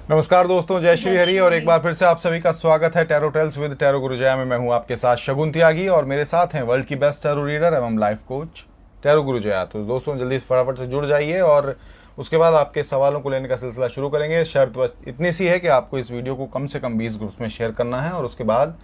नमस्कार दोस्तों, जय श्री जय हरि। और एक श्री। बार फिर से आप सभी का स्वागत है टैरो टेल्स विद टैरो गुरुजया में। मैं हूं आपके साथ शगुन त्यागी और मेरे साथ हैं वर्ल्ड की बेस्ट टैरो रीडर एवं लाइफ कोच टैरो गुरुजया। तो दोस्तों जल्दी फटाफट से जुड़ जाइए और उसके बाद आपके सवालों को लेने का सिलसिला शुरू करेंगे। शर्त बस इतनी सी है कि आपको इस वीडियो को कम से कम 20 ग्रुप्स में शेयर करना है और उसके बाद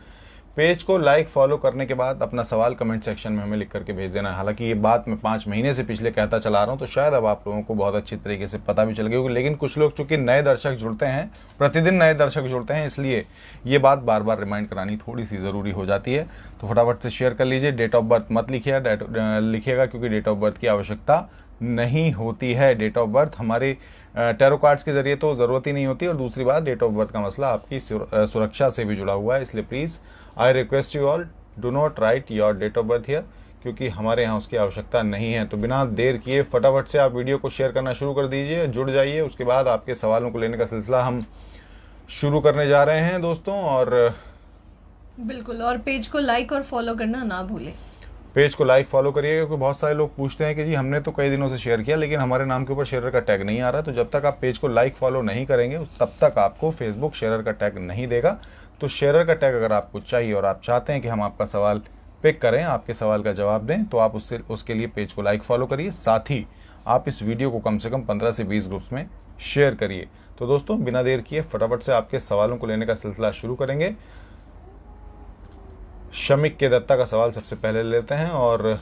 पेज को लाइक फॉलो करने के बाद अपना सवाल कमेंट सेक्शन में हमें लिख करके भेज देना है। हालांकि ये बात मैं 5 महीने से पिछले कहता चला रहा हूँ, तो शायद अब आप लोगों को बहुत अच्छी तरीके से पता भी चल गई होगी, लेकिन कुछ लोग चूंकि नए दर्शक जुड़ते हैं, प्रतिदिन नए दर्शक जुड़ते हैं, इसलिए ये बात बार बार रिमाइंड करानी थोड़ी सी ज़रूरी हो जाती है। तो फटाफट से शेयर कर लीजिए। डेट ऑफ बर्थ मत लिखिएगा क्योंकि डेट ऑफ बर्थ की आवश्यकता नहीं होती है। डेट ऑफ बर्थ हमारे टैरो कार्ड्स के जरिए तो ज़रूरत ही नहीं होती, और दूसरी बात, डेट ऑफ बर्थ का मसला आपकी सुरक्षा से भी जुड़ा हुआ है। इसलिए please I request you all, do not write your date of birth here, क्योंकि हमारे यहाँ उसकी आवश्यकता नहीं है। तो बिना देर किए फटाफट से आप वीडियो को शेयर करना शुरू कर दीजिए, जुड़ जाइए। उसके बाद आपके सवालों को लेने का सिलसिला हम शुरू करने जा रहे हैं दोस्तों। और बिल्कुल, और पेज को लाइक और फॉलो करना ना भूलें। पेज को लाइक फॉलो करिएगा, क्योंकि बहुत सारे लोग पूछते हैं कि जी हमने तो कई दिनों से शेयर किया लेकिन हमारे नाम के ऊपर शेयरर का टैग नहीं आ रहा। तो जब तक आप पेज को लाइक फॉलो नहीं करेंगे तब तक आपको फेसबुक शेयरर का टैग नहीं देगा। तो शेयरर का टैग अगर आपको चाहिए और आप चाहते हैं कि हम आपका सवाल पिक करें, आपके सवाल का जवाब दें, तो आप उसके लिए पेज को लाइक फॉलो करिए। साथ ही आप इस वीडियो को कम से कम 15 से 20 ग्रुप्स में शेयर करिए। तो दोस्तों बिना देर किए फटाफट से आपके सवालों को लेने का सिलसिला शुरू करेंगे। शमिक के दत्ता का सवाल सबसे पहले लेते हैं। और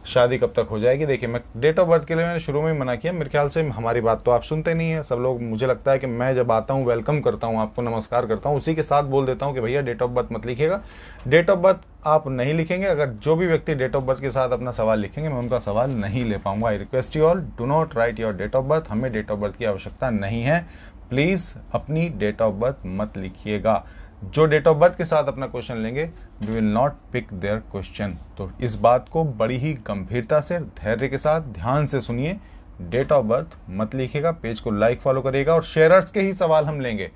शादी कब तक हो जाएगी? देखिए, मैं डेट ऑफ बर्थ के लिए मैंने शुरू में ही मना किया। मेरे ख्याल से हमारी बात तो आप सुनते नहीं है। सब लोग, मुझे लगता है कि मैं जब आता हूँ, वेलकम करता हूँ, आपको नमस्कार करता हूँ, उसी के साथ बोल देता हूँ कि भैया डेट ऑफ बर्थ मत लिखिएगा। डेट ऑफ बर्थ आप नहीं लिखेंगे। अगर जो भी व्यक्ति डेट ऑफ बर्थ के साथ अपना सवाल लिखेंगे, मैं उनका सवाल नहीं ले पाऊंगा। I request you all, do not write your date of birth. हमें डेट ऑफ बर्थ की आवश्यकता नहीं है। प्लीज़ अपनी डेट ऑफ बर्थ मत लिखिएगा। जो डेट ऑफ बर्थ के साथ अपना क्वेश्चन लेंगे, we will not pick their question. तो इस बात को बड़ी ही गंभीरता से, धैर्य के साथ, ध्यान से सुनिए। डेट ऑफ बर्थ मत लिखिएगा, पेज को लाइक फॉलो करिएगा और शेयरर्स के ही सवाल हम लेंगे।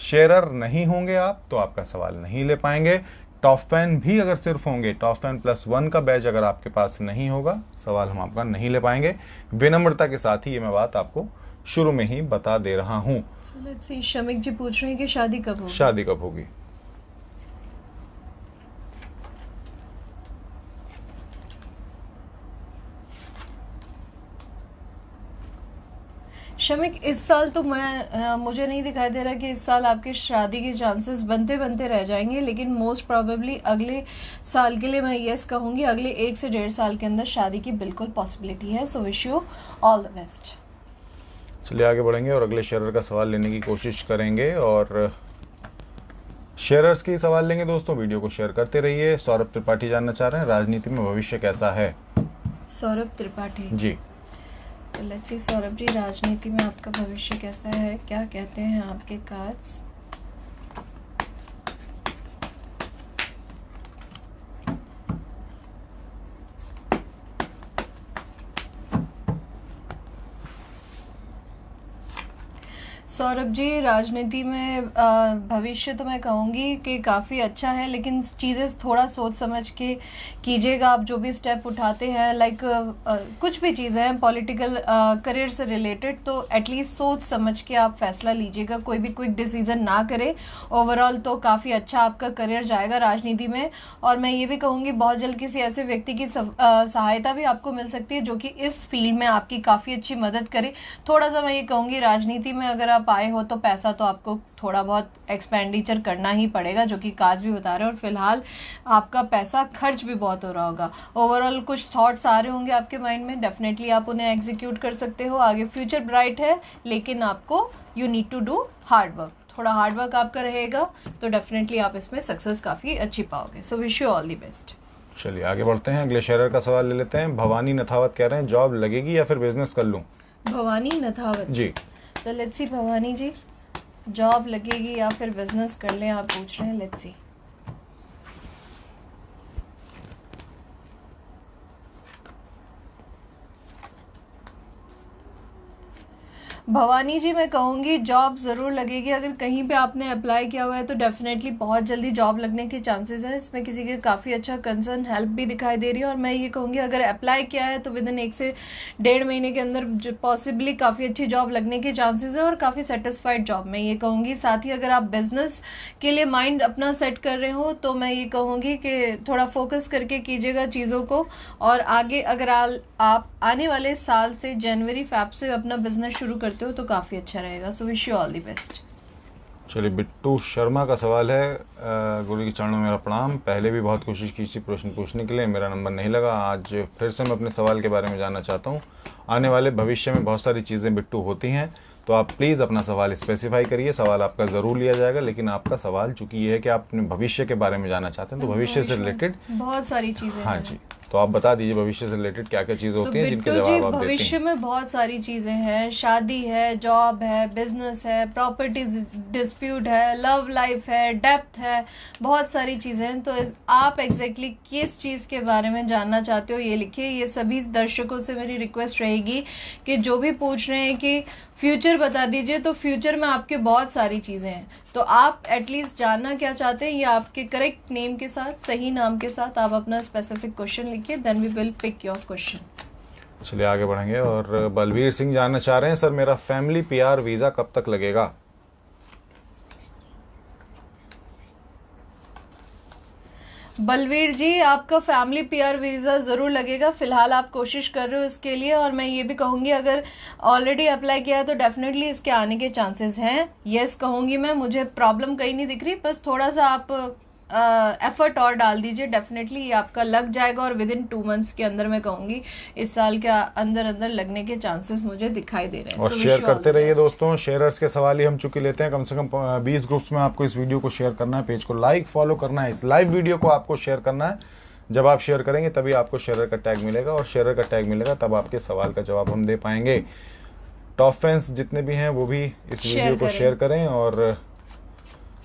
शेयरर नहीं होंगे आप तो आपका सवाल नहीं ले पाएंगे। टॉप फैन भी अगर सिर्फ होंगे, टॉप फैन +1 का बैच अगर आपके पास नहीं होगा, सवाल हम आपका नहीं ले पाएंगे। विनम्रता के साथ ही ये मैं बात आपको शुरू में ही बता दे रहा हूँ। लेट्स सी, शमिक जी पूछ रहे हैं कि शादी कब होगी। शादी कब होगी? शमिक, इस साल तो मुझे नहीं दिखाई दे रहा कि इस साल आपके शादी के चांसेस बनते बनते रह जाएंगे, लेकिन मोस्ट प्रोबेबली अगले साल के लिए मैं येस कहूँगी। अगले 1 से 1.5 साल के अंदर शादी की बिल्कुल पॉसिबिलिटी है। So wish you all the best. चलिए आगे बढ़ेंगे और अगले शेयरर का सवाल लेने की कोशिश करेंगे और शेयरर्स के ही सवाल लेंगे। दोस्तों वीडियो को शेयर करते रहिए। सौरभ त्रिपाठी जानना चाह रहे हैं राजनीति में भविष्य कैसा है। सौरभ त्रिपाठी जी, तो लेट्स सी सौरभ जी, राजनीति में आपका भविष्य कैसा है, क्या कहते हैं आपके कार्ड्स। सौरभ जी, राजनीति में भविष्य तो मैं कहूँगी कि काफ़ी अच्छा है, लेकिन चीज़ें थोड़ा सोच समझ के कीजिएगा। आप जो भी स्टेप उठाते हैं, लाइक कुछ भी चीज़ें हैं पॉलिटिकल करियर से रिलेटेड, तो एटलीस्ट सोच समझ के आप फैसला लीजिएगा। कोई भी क्विक डिसीजन ना करें। ओवरऑल तो काफ़ी अच्छा आपका करियर जाएगा राजनीति में। और मैं ये भी कहूँगी बहुत जल्द किसी ऐसे व्यक्ति की सहायता भी आपको मिल सकती है जो कि इस फील्ड में आपकी काफ़ी अच्छी मदद करे। थोड़ा सा मैं ये कहूँगी, राजनीति में अगर आप आए हो तो पैसा तो आपको थोड़ा बहुत एक्सपेंडिचर करना ही पड़ेगा, जो कि काज भी बता रहे हैं। और फिलहाल आपका पैसा खर्च भी बहुत हो रहा होगा। ओवरऑल कुछ थॉट्स आ रहे होंगे आपके माइंड में, डेफिनेटली आप उन्हें एग्जीक्यूट कर सकते हो। आगे फ्यूचर ब्राइट है, लेकिन आपको you need to do hard work. थोड़ा हार्ड वर्क आपका रहेगा तो डेफिनेटली आप इसमें सक्सेस काफ़ी अच्छी पाओगे। सो wish you all the best. चलिए आगे बढ़ते हैं। अगले शेयरर का सवाल ले लेते हैं। भवानी नथावत कह रहे हैं जॉब लगेगी या फिर बिजनेस कर लूँ। भवानी नथावत जी, तो let's see Bhawani ji, job लगेगी या फिर बिजनेस कर लें, आप पूछ रहे हैं। Let's see. भवानी जी मैं कहूँगी जॉब ज़रूर लगेगी। अगर कहीं पे आपने अप्लाई किया हुआ है तो डेफिनेटली बहुत जल्दी जॉब लगने के चांसेस हैं। इसमें किसी के काफ़ी अच्छा कंसर्न हेल्प भी दिखाई दे रही है। और मैं ये कहूँगी अगर अप्लाई किया है तो विद इन 1 से 1.5 महीने के अंदर जो पॉसिबली काफ़ी अच्छी जॉब लगने के चांसेस है और काफ़ी सेटिस्फाइड जॉब मैं ये कहूँगी। साथ ही अगर आप बिजनेस के लिए माइंड अपना सेट कर रहे हो तो मैं ये कहूँगी कि थोड़ा फोकस करके कीजिएगा चीज़ों को। और आगे अगर आप आने वाले साल से जनवरी फैब से अपना बिजनेस शुरू करते हो तो काफ़ी अच्छा रहेगा। So wish you all the best. चलिए, बिट्टू शर्मा का सवाल है, गुरु के चरणों में मेरा प्रणाम। पहले भी बहुत कोशिश की थी प्रश्न पूछने के लिए, मेरा नंबर नहीं लगा। आज फिर से मैं अपने सवाल के बारे में जानना चाहता हूँ। आने वाले भविष्य में बहुत सारी चीज़ें बिट्टू होती हैं, तो आप प्लीज़ अपना सवाल स्पेसिफाई करिए। सवाल आपका ज़रूर लिया जाएगा, लेकिन आपका सवाल चूंकि ये है कि आप अपने भविष्य के बारे में जानना चाहते हैं, तो भविष्य से रिलेटेड बहुत सारी चीज़ें। हाँ जी, तो आप बता दीजिए भविष्य से रिलेटेड क्या क्या चीज़ें होती हैं जिनके बिट्टू जी जवाब आप देते भविष्य हैं। में बहुत सारी चीजें हैं। शादी है, जॉब है, बिजनेस है, प्रॉपर्टी डिस्प्यूट है, लव लाइफ है, डेप्थ है, बहुत सारी चीजें हैं। तो आप एग्जैक्टली किस चीज के बारे में जानना चाहते हो ये लिखिए। ये सभी दर्शकों से मेरी रिक्वेस्ट रहेगी कि जो भी पूछ रहे हैं कि फ्यूचर बता दीजिए, तो फ्यूचर में आपके बहुत सारी चीजें हैं। तो आप एटलीस्ट जानना क्या चाहते हैं ये आपके करेक्ट नेम के साथ, सही नाम के साथ आप अपना स्पेसिफिक क्वेश्चन लिखिए, then we will pick your question. चलिए आगे बढ़ेंगे। और बलवीर सिंह जानना चाह रहे हैं, सर मेरा फैमिली पीआर वीज़ा कब तक लगेगा? बलवीर जी आपका फैमिली पीआर वीज़ा ज़रूर लगेगा। फ़िलहाल आप कोशिश कर रहे हो इसके लिए, और मैं ये भी कहूँगी अगर ऑलरेडी अप्लाई किया है तो डेफिनेटली इसके आने के चांसेस हैं। यस कहूँगी मैं, मुझे प्रॉब्लम कहीं नहीं दिख रही, बस थोड़ा सा आप एफर्ट और डाल दीजिए, डेफिनेटली ये आपका लग जाएगा। और विद इन 2 मंथ्स के अंदर मैं कहूँगी इस साल के अंदर अंदर लगने के चांसेस मुझे दिखाई दे रहे हैं। और शेयर करते रहिए दोस्तों। शेयरर्स के सवाल ही हम चूंकि लेते हैं, कम से कम 20 ग्रुप्स में आपको इस वीडियो को शेयर करना है, पेज को लाइक फॉलो करना है, इस लाइव वीडियो को आपको शेयर करना है। जब आप शेयर करेंगे तभी आपको शेयरर का टैग मिलेगा, और शेयरर का टैग मिलेगा तब आपके सवाल का जवाब हम दे पाएंगे। टॉप फैंस जितने भी हैं वो भी इस वीडियो को शेयर करें। और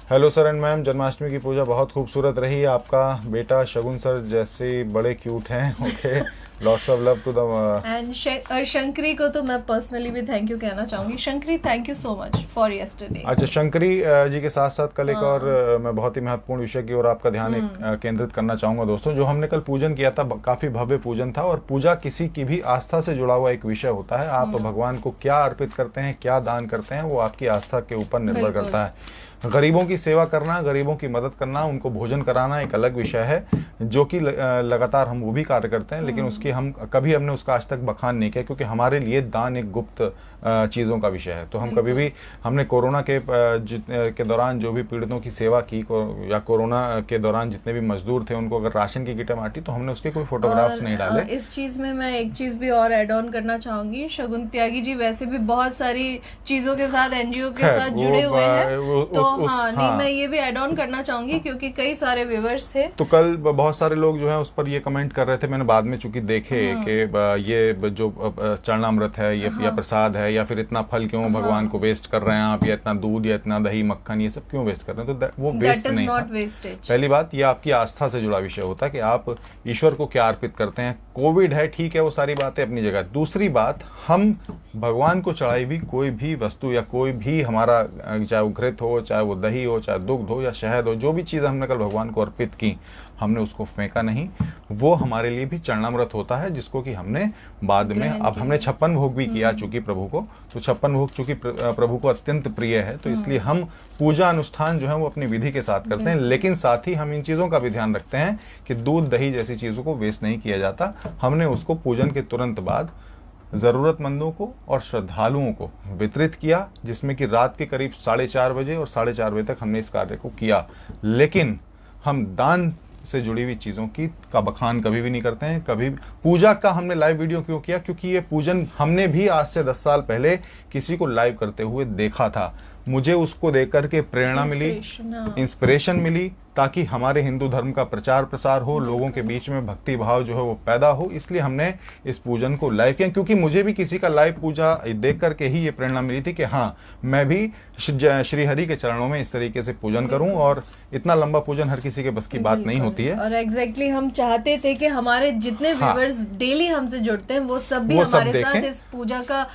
hello sir and ma'am, Janmashtami की पूजा बहुत खूबसूरत रही। आपका बेटा शगुन सर जैसे बड़े क्यूट हैं। Okay, lots of love to the end Shankari को तो मैं पर्सनली भी थैंक यू कहना चाहूंगी। Shankari thank you so much for yesterday. अच्छा, शंकरी जी के साथ साथ कल एक और मैं बहुत ही महत्वपूर्ण विषय की ओर आपका ध्यान केंद्रित करना चाहूंगा दोस्तों। जो हमने कल पूजन किया था, काफी भव्य पूजन था, और पूजा किसी की भी आस्था से जुड़ा हुआ एक विषय होता है। आप भगवान को क्या अर्पित करते हैं, क्या दान करते हैं, वो आपकी आस्था के ऊपर निर्भर करता है। गरीबों की सेवा करना, गरीबों की मदद करना, उनको भोजन कराना एक अलग विषय है, जो कि लगातार हम वो भी कार्य करते हैं, लेकिन उसकी हमने उसका आज तक बखान नहीं किया, क्योंकि हमारे लिए दान एक गुप्त चीज़ों का विषय है। तो हम कभी भी, हमने कोरोना के दौरान जो भी पीड़ितों की सेवा की, या कोरोना के दौरान जितने भी मजदूर थे उनको अगर राशन की किटें बांटी, तो हमने उसके कोई फोटोग्राफ्स नहीं डाले। इस चीज में मैं एक चीज भी और ऐड ऑन करना चाहूंगी। शगुन त्यागी जी वैसे भी बहुत सारी चीजों के साथ, एनजीओ के साथ जुड़े हुए हैं, तो नहीं मैं ये भी ऐड ऑन करना चाहूंगी क्योंकि कई सारे व्यूअर्स थे। तो कल बहुत सारे लोग जो है उस पर ये कमेंट कर रहे थे, मैंने बाद में चूंकि देखे कि ये जो चरणामृत है, ये या प्रसाद है, या फिर इतना फल क्यों भगवान को वेस्ट कर रहे हैं आप, या इतना दूध या इतना दही मक्खन ये सब क्यों वेस्ट कर रहे हैं, तो वो वेस्ट नहीं था। पहली बात, ये आपकी आस्था से जुड़ा विषय होता है कि आप ईश्वर को क्या अर्पित करते हैं। कोविड है, ठीक है, वो सारी बातें अपनी जगह। दूसरी बात, हम भगवान को चढ़ाई हुई कोई भी वस्तु या कोई भी हमारा, चाहे वो घृत हो, चाहे वो दही हो, चाहे दुग्ध हो या शहद हो, जो भी चीज़ हमने कल भगवान को अर्पित की, हमने उसको फेंका नहीं। वो हमारे लिए भी चरणामृत होता है, जिसको कि हमने बाद में, अब हमने 56 भोग भी किया चूंकि प्रभु को, तो 56 भोग चूंकि प्रभु को अत्यंत प्रिय है, तो इसलिए हम पूजा अनुष्ठान जो है वो अपनी विधि के साथ करते हैं। लेकिन साथ ही हम इन चीज़ों का भी ध्यान रखते हैं कि दूध दही जैसी चीज़ों को वेस्ट नहीं किया जाता। हमने उसको पूजन के तुरंत बाद ज़रूरतमंदों को और श्रद्धालुओं को वितरित किया, जिसमें कि रात के करीब 4:30 बजे और 4:30 बजे तक हमने इस कार्य को किया। लेकिन हम दान से जुड़ी हुई चीज़ों का बखान कभी भी नहीं करते हैं। कभी पूजा का हमने लाइव वीडियो क्यों किया, क्योंकि ये पूजन हमने भी आज से 10 साल पहले किसी को लाइव करते हुए देखा था। मुझे उसको देख करके प्रेरणा मिली, Inspiration, हाँ। इंस्पिरेशन मिली, ताकि हमारे हिंदू धर्म का प्रचार प्रसार हो, लोगों के बीच में भक्ति भाव जो है वो पैदा हो। इसलिए हमने इस पूजन को लाइव किया, क्योंकि मुझे भी किसी का लाइव पूजा देख करके ही ये प्रेरणा मिली थी कि हाँ, मैं भी श्री हरि के चरणों में इस तरीके से पूजन करूं। और इतना लंबा पूजन हर किसी के बस की बात नहीं होती है। और एग्जैक्टली हम चाहते थे कि हमारे जितने हाँ। व्यूअर्स डेली हमसे जुड़ते हैं वो सब भी वो सब हमारे साथ देखें। इस पूजा का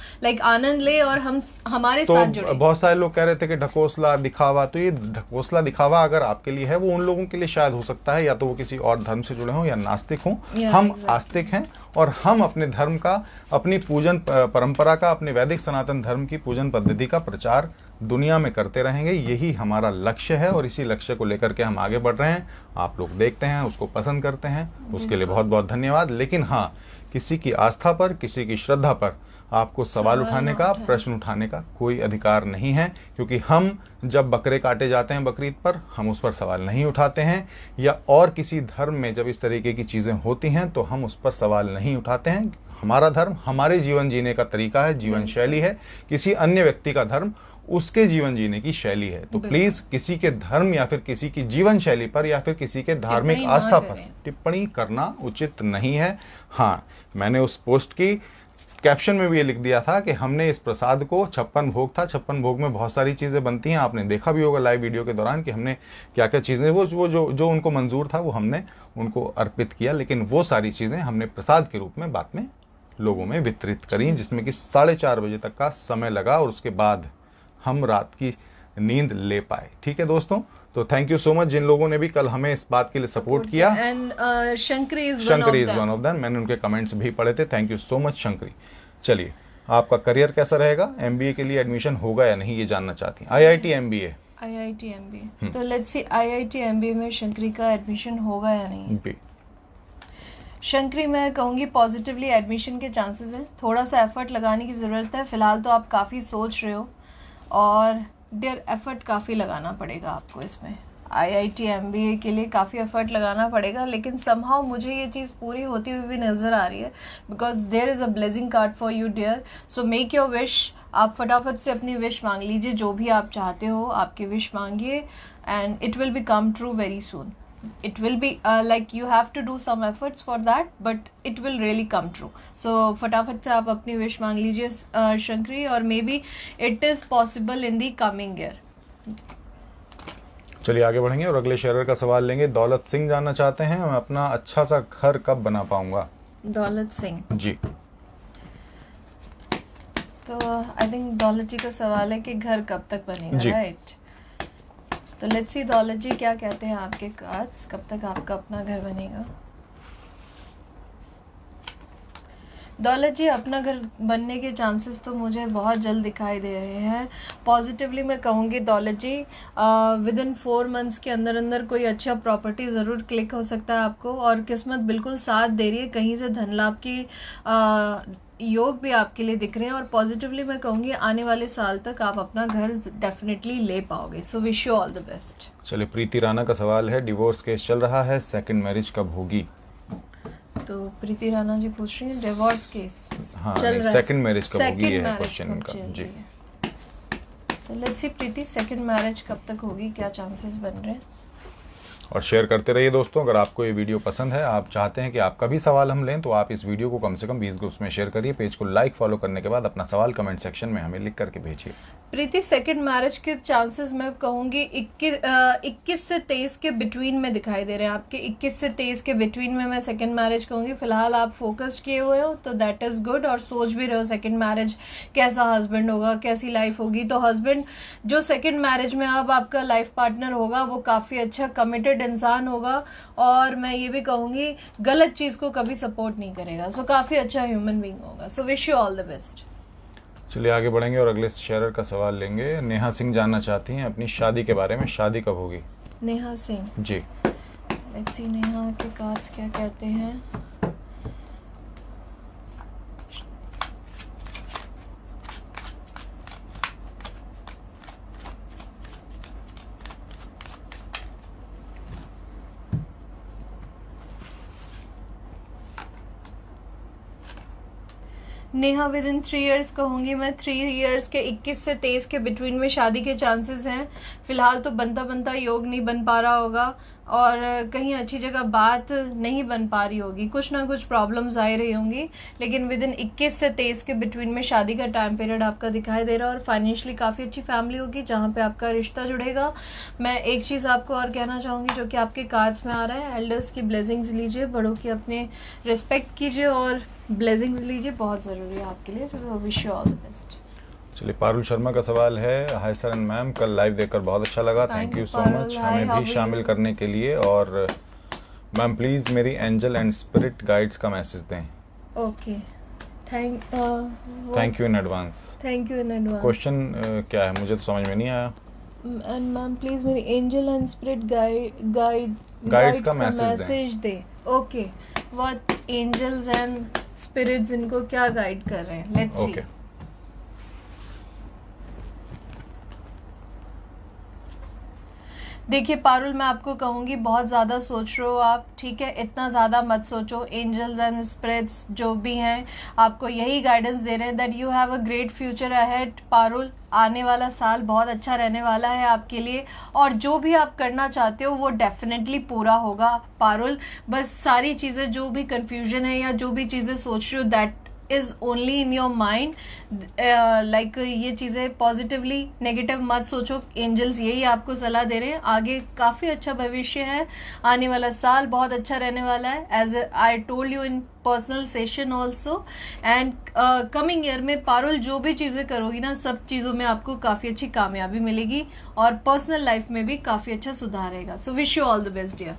आनंद ले और हम हमारे तो साथ जुड़े। बहुत सारे लोग कह रहे थे कि ढकोसला दिखावा, तो ये ढकोसला दिखावा अगर आपके लिए है, वो उन लोगों के लिए शायद हो सकता है, या तो वो किसी और धर्म से जुड़े हों या नास्तिक हों। हम आस्तिक हैं और हम अपने धर्म का, अपनी पूजन परंपरा का, अपने वैदिक सनातन धर्म की पूजन पद्धति का प्रचार दुनिया में करते रहेंगे। यही हमारा लक्ष्य है और इसी लक्ष्य को लेकर के हम आगे बढ़ रहे हैं। आप लोग देखते हैं, उसको पसंद करते हैं, उसके लिए बहुत बहुत धन्यवाद। लेकिन हाँ, किसी की आस्था पर, किसी की श्रद्धा पर आपको सवाल उठाने का, प्रश्न उठाने का कोई अधिकार नहीं है, क्योंकि हम जब बकरे काटे जाते हैं बकरीद पर, हम उस पर सवाल नहीं उठाते हैं, या और किसी धर्म में जब इस तरीके की चीज़ें होती हैं तो हम उस पर सवाल नहीं उठाते हैं। हमारा धर्म हमारे जीवन जीने का तरीका है, जीवन शैली है। किसी अन्य व्यक्ति का धर्म उसके जीवन जीने की शैली है। तो प्लीज किसी के धर्म या फिर किसी की जीवन शैली पर या फिर किसी के धार्मिक आस्था पर टिप्पणी करना उचित नहीं है। हाँ, मैंने उस पोस्ट की कैप्शन में भी ये लिख दिया था कि हमने इस प्रसाद को, 56 भोग था, 56 भोग में बहुत सारी चीज़ें बनती हैं, आपने देखा भी होगा लाइव वीडियो के दौरान कि हमने क्या क्या चीज़ें, वो जो उनको मंजूर था वो हमने उनको अर्पित किया, लेकिन वो सारी चीज़ें हमने प्रसाद के रूप में बाद में लोगों में वितरित करी, जिसमें कि 4:30 बजे तक का समय लगा और उसके बाद हम रात की नींद ले पाए। ठीक है दोस्तों, तो थैंक यू सो मच जिन लोगों ने भी कल हमें इस बात के लिए सपोर्ट किया। And Shankari is one of them, मैंने उनके कमेंट्स भी पढ़े थे। Thank you so much Shankari. चलिए, आपका करियर कैसा रहेगा, एमबीए के लिए एडमिशन होगा या नहीं, ये जानना चाहती हैं। आईआईटी एमबीए, तो लेट्स सी आईआईटी एमबीए में शंकरी का एडमिशन होगा या नहीं। शंकरी, मैं कहूँगी पॉजिटिवली एडमिशन के चांसेस है, थोड़ा सा एफर्ट लगाने की ज़रूरत है। फिलहाल तो आप काफ़ी सोच रहे हो और डियर एफर्ट काफ़ी लगाना पड़ेगा आपको इसमें। आईआईटी एमबीए के लिए काफ़ी एफर्ट लगाना पड़ेगा, लेकिन समहाउ मुझे ये चीज़ पूरी होती हुई भी नज़र आ रही है, because there is a blessing card for you dear. So make your wish. आप फटाफट से अपनी विश मांग लीजिए, जो भी आप चाहते हो आपकी विश मांगिए, and it will be come true very soon. It will be like you have to do some efforts for that, but it will really come true. So फटाफट से आप अपनी विश मांग लीजिए शंकरी, और may be it is possible in the coming year. चलिए आगे बढ़ेंगे और अगले शेयर का सवाल लेंगे। दौलत सिंह जानना चाहते हैं, मैं अपना अच्छा सा घर कब बना पाऊंगा। दौलत सिंह जी, तो आई थिंक दौलत जी का सवाल है कि घर कब तक बनेगा, राइट? तो लेट्स सी दौलत जी क्या कहते हैं आपके कार्ड्स, कब तक आपका अपना घर बनेगा। दौलत जी, अपना घर बनने के चांसेस तो मुझे बहुत जल्द दिखाई दे रहे हैं। पॉजिटिवली मैं कहूँगी दौलत जी, विद इन 4 मंथ्स के अंदर अंदर कोई अच्छा प्रॉपर्टी ज़रूर क्लिक हो सकता है आपको, और किस्मत बिल्कुल साथ दे रही है। कहीं से धन लाभ की योग भी आपके लिए दिख रहे हैं, और पॉजिटिवली मैं कहूँगी आने वाले साल तक आप अपना घर डेफिनेटली ले पाओगे। सो wish you all the best. चलिए, प्रीति राणा का सवाल है, डिवोर्स केस चल रहा है, सेकंड मैरिज कब होगी। तो प्रीति राणा जी पूछ रही हैं डिवोर्स केस हाँ, चल रहा है, सेकंड मैरिज कब होगी, ये है marriage क्वेश्चन कब इनका। चल जी, रही है। तो let's C Preeti, second marriage कब तक होगी, क्या चांसेस बन रहे हैं। और शेयर करते रहिए दोस्तों। अगर आपको ये वीडियो पसंद है, आप चाहते हैं कि आपका भी सवाल हम लें, तो आप इस वीडियो को कम से कम 20 ग्रुप्स में शेयर करिए। पेज को लाइक फॉलो करने के बाद अपना सवाल कमेंट सेक्शन में हमें लिख करके भेजिए। प्रीति, सेकंड मैरिज के चांसेस मैं कहूँगी 21 से 23 के बिटवीन में दिखाई दे रहे हैं आपके। 21 से 23 के बिटवीन में मैं सेकंड मैरिज कहूँगी। फिलहाल आप फोकस्ड किए हुए हो तो दैट इज़ गुड, और सोच भी रहे हो सेकंड मैरिज कैसा हस्बैंड होगा, कैसी लाइफ होगी। तो हस्बैंड जो सेकंड मैरिज में अब आपका लाइफ पार्टनर होगा वो काफ़ी अच्छा कमिटेड इंसान होगा, और मैं ये भी कहूँगी गलत चीज़ को कभी सपोर्ट नहीं करेगा। सो काफ़ी अच्छा ह्यूमन बीइंग होगा। सो wish you all the best. चलिए आगे बढ़ेंगे और अगले शेयर का सवाल लेंगे। नेहा सिंह जानना चाहती हैं अपनी शादी के बारे में, शादी कब होगी। नेहा सिंह जी, लेट्स सी नेहा के कार्ड्स क्या कहते हैं। नेहा विद इन 3 इयर्स कहूँगी मैं। 3 इयर्स के 21 से 23 के बिटवीन में शादी के चांसेस हैं। फिलहाल तो बनता बनता योग नहीं बन पा रहा होगा और कहीं अच्छी जगह बात नहीं बन पा रही होगी, कुछ ना कुछ प्रॉब्लम्स आ रही होंगी, लेकिन विद इन 21 से 23 के बिटवीन में शादी का टाइम पीरियड आपका दिखाई दे रहा है और फाइनेंशियली काफ़ी अच्छी फैमिली होगी जहाँ पे आपका रिश्ता जुड़ेगा। मैं एक चीज़ आपको और कहना चाहूँगी जो कि आपके कार्ड्स में आ रहा है, एल्डर्स की ब्लेसिंग्स लीजिए, बड़ों की अपने रिस्पेक्ट कीजिए और ब्लेसिंग्स लीजिए, बहुत ज़रूरी है आपके लिए। So wish you all the best. चलिए, पारुल शर्मा का सवाल है, हाय सर एंड मैम, कल लाइव देखकर बहुत अच्छा लगा, थैंक यू सो मच हमें भी शामिल करने के लिए। और मैम प्लीज़ मेरी एंजल एंड स्पिरिट गाइड्स का मैसेज दें। Okay, thank you in advance. Thank you in advance. Question क्या है, मुझे तो समझ में नहीं आया। एंड मैम प्लीज मेरी एंजल एंड स्पिरिट गाइड्स का मैसेज दे। Okay, what angels and spirits इनको क्या गाइड कर रहे हैं, लेट्स सी। देखिए पारुल, मैं आपको कहूँगी बहुत ज़्यादा सोच रहे हो आप, ठीक है, इतना ज़्यादा मत सोचो। एंजल्स एंड स्पिरिट्स जो भी हैं आपको यही गाइडेंस दे रहे हैं that you have a great future ahead. Parul, आने वाला साल बहुत अच्छा रहने वाला है आपके लिए और जो भी आप करना चाहते हो वो डेफिनेटली पूरा होगा पारुल। बस सारी चीज़ें जो भी कंफ्यूजन है या जो भी चीज़ें सोच रहे हो that is only in your mind, like ये चीज़ें पॉजिटिवली नेगेटिव मत सोचो। एंजल्स यही आपको सलाह दे रहे हैं, आगे काफ़ी अच्छा भविष्य है, आने वाला साल बहुत अच्छा रहने वाला है, as I told you in personal session also. And coming year में पारुल जो भी चीज़ें करोगी ना, सब चीज़ों में आपको काफ़ी अच्छी कामयाबी मिलेगी और पर्सनल लाइफ में भी काफ़ी अच्छा सुधार रहेगा। So wish you all the best dear.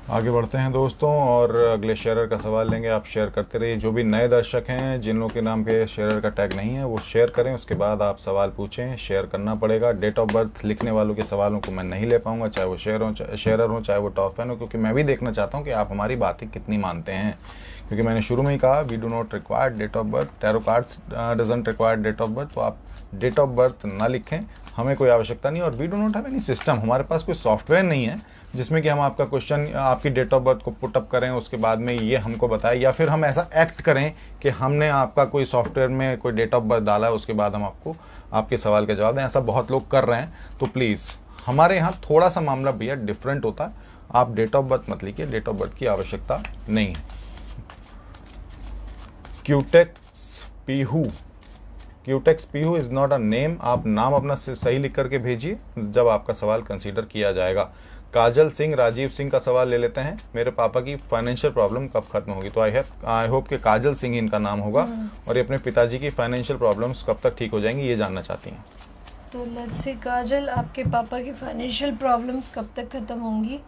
आगे बढ़ते हैं दोस्तों और अगले शेयरर का सवाल लेंगे। आप शेयर करते रहिए, जो भी नए दर्शक हैं जिन लोगों के नाम पे शेयरर का टैग नहीं है वो शेयर करें, उसके बाद आप सवाल पूछें। शेयर करना पड़ेगा। डेट ऑफ बर्थ लिखने वालों के सवालों को मैं नहीं ले पाऊंगा, चाहे वो शेयरर हो चाहे वो टॉप फैन हो, क्योंकि मैं भी देखना चाहता हूँ कि आप हमारी बातें कितनी मानते हैं। क्योंकि मैंने शुरू में ही कहा we do not require date of birth, tarot cards doesn't require date of birth, तो आप डेट ऑफ बर्थ ना लिखें, हमें कोई आवश्यकता नहीं। और we do not have any system, हमारे पास कोई सॉफ्टवेयर नहीं है जिसमें कि हम आपका क्वेश्चन, आपकी डेट ऑफ बर्थ को पुटअप करें, उसके बाद में ये हमको बताएं, या फिर हम ऐसा एक्ट करें कि हमने आपका कोई सॉफ्टवेयर में कोई डेट ऑफ बर्थ डाला है, उसके बाद हम आपको आपके सवाल का जवाब दें। ऐसा बहुत लोग कर रहे हैं, तो प्लीज़ हमारे यहाँ थोड़ा सा मामला भैया डिफरेंट होता है। आप डेट ऑफ बर्थ मत लिखिए, डेट ऑफ बर्थ की आवश्यकता नहीं है। क्यूटेक्स Pihu is not a name, आप नाम अपना सही लिख करके भेजिए जब आपका सवाल कंसीडर किया जाएगा। काजल सिंह राजीव सिंह का सवाल ले लेते हैं, मेरे पापा की फाइनेंशियल प्रॉब्लम कब खत्म होगी। तो आई होप कि काजल सिंह इनका नाम होगा और ये अपने पिताजी की फाइनेंशियल प्रॉब्लम्स कब तक ठीक हो जाएंगी ये जानना चाहती हैं। तो लेट्स सी काजल, आपके पापा की फाइनेंशियल प्रॉब्लम्स कब तक खत्म होंगी।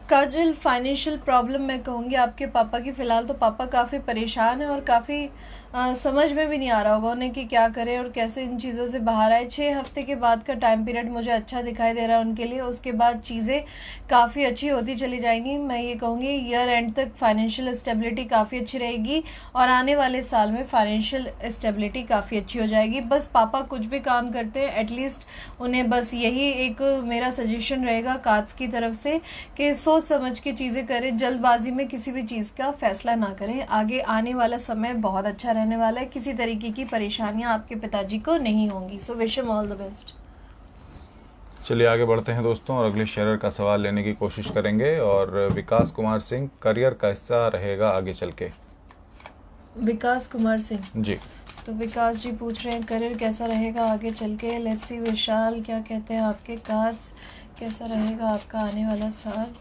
काजल, फाइनेंशियल प्रॉब्लम मैं कहूँगी आपके पापा की, फ़िलहाल तो पापा काफ़ी परेशान है और काफ़ी समझ में भी नहीं आ रहा होगा उन्हें कि क्या करें और कैसे इन चीज़ों से बाहर आए। 6 हफ्ते के बाद का टाइम पीरियड मुझे अच्छा दिखाई दे रहा है उनके लिए, उसके बाद चीज़ें काफ़ी अच्छी होती चली जाएंगी। मैं ये कहूँगी ईयर एंड तक फाइनेंशियल स्टेबिलिटी काफ़ी अच्छी रहेगी और आने वाले साल में फाइनेंशियल स्टेबिलिटी काफ़ी अच्छी हो जाएगी। बस पापा कुछ भी काम करते हैं, एटलीस्ट उन्हें बस यही एक मेरा सजेशन रहेगा कार्ड्स की तरफ से कि सोच समझ के चीज़ें करें, जल्दबाजी में किसी भी चीज़ का फैसला ना करें। आगे आने वाला समय बहुत अच्छा रहने वाला है, किसी तरीके की परेशानियां आपके पिताजी को नहीं होंगी। सो wish him all the best. चलिए आगे बढ़ते हैं दोस्तों और अगले शेयरर का सवाल लेने की कोशिश करेंगे। और विकास कुमार सिंह, करियर कैसा रहेगा आगे चल के। विकास कुमार सिंह जी, तो विकास जी पूछ रहे हैं करियर कैसा रहेगा आगे चल के। लेट्स सी विशाल क्या कहते हैं आपके कार्ड्स, कैसा रहेगा आपका आने वाला साल।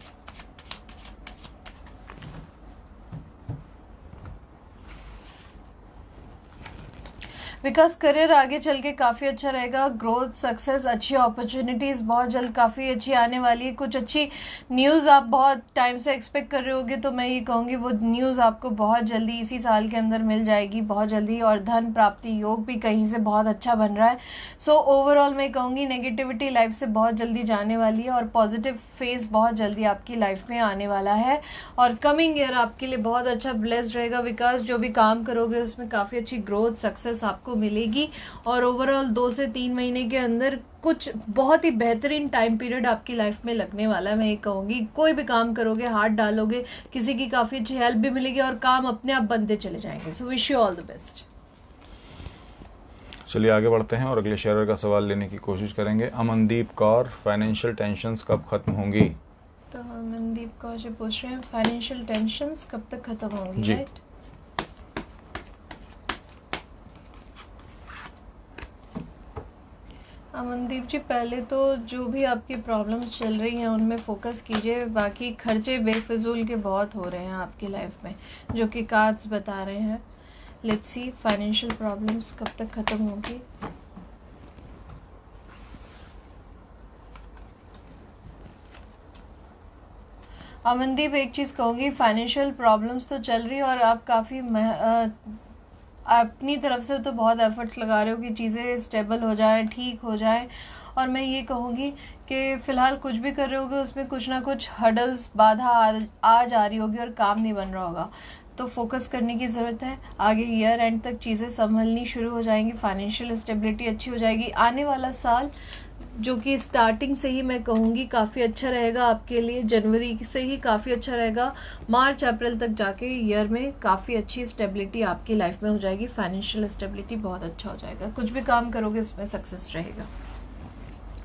विकास, करियर आगे चल के काफ़ी अच्छा रहेगा, ग्रोथ, सक्सेस, अच्छी अपॉर्चुनिटीज़ बहुत जल्द काफ़ी अच्छी आने वाली है। कुछ अच्छी न्यूज़ आप बहुत टाइम से एक्सपेक्ट कर रहे होगे, तो मैं ये कहूँगी वो न्यूज़ आपको बहुत जल्दी इसी साल के अंदर मिल जाएगी, बहुत जल्दी। और धन प्राप्ति योग भी कहीं से बहुत अच्छा बन रहा है। सो ओवरऑल मैं कहूँगी नेगेटिविटी लाइफ से बहुत जल्दी जाने वाली है और पॉजिटिव फेस बहुत जल्दी आपकी लाइफ में आने वाला है। और कमिंग ईयर आपके लिए बहुत अच्छा ब्लेस्ड रहेगा विकास, जो भी काम करोगे उसमें काफ़ी अच्छी ग्रोथ, सक्सेस आपको आपको मिलेगी और ओवरऑल 2 से 3 महीने के अंदर कुछ बहुत ही बेहतरीन टाइम पीरियड आपकी लाइफ में लगने वाला है। मैं ये कहूँगी कोई भी काम करोगे, हाथ डालोगे, किसी की काफ़ी अच्छी हेल्प भी मिलेगी और काम अपने आप बनते चले जाएंगे। सो wish you all the best. चलिए आगे बढ़ते हैं और अगले शेयर का सवाल लेने की कोशिश करेंगे। अमनदीप कौर, फाइनेंशियल टेंशन्स कब खत्म होंगी? तो अमनदीप कौर जी पूछ रहे हैं फाइनेंशियल टेंशन्स कब तक खत्म होंगी, जी। राइट? अमनदीप जी, पहले तो जो भी आपकी प्रॉब्लम्स चल रही हैं उनमें फोकस कीजिए। बाकी खर्चे बेफिजूल के बहुत हो रहे हैं आपकी लाइफ में, जो कि कार्ड्स बता रहे हैं। लेट्स सी फाइनेंशियल प्रॉब्लम्स कब तक खत्म होगी। अमनदीप, एक चीज़ कहूँगी, फाइनेंशियल प्रॉब्लम्स तो चल रही है और आप काफ़ी अपनी तरफ से तो बहुत एफर्ट्स लगा रहे हो कि चीज़ें स्टेबल हो जाएं, ठीक हो जाएं। और मैं ये कहूँगी कि फ़िलहाल कुछ भी कर रहे होगे उसमें कुछ ना कुछ हर्डल्स, बाधा आ जा रही होगी और काम नहीं बन रहा होगा। तो फोकस करने की ज़रूरत है। आगे ईयर एंड तक चीज़ें संभलनी शुरू हो जाएंगी, फाइनेंशियल स्टेबिलिटी अच्छी हो जाएगी। आने वाला साल जो कि स्टार्टिंग से ही मैं कहूँगी काफ़ी अच्छा रहेगा आपके लिए, जनवरी से ही काफ़ी अच्छा रहेगा, मार्च अप्रैल तक जाके ईयर में काफ़ी अच्छी स्टेबिलिटी आपकी लाइफ में हो जाएगी। फाइनेंशियल स्टेबिलिटी बहुत अच्छा हो जाएगा, कुछ भी काम करोगे उसमें सक्सेस रहेगा।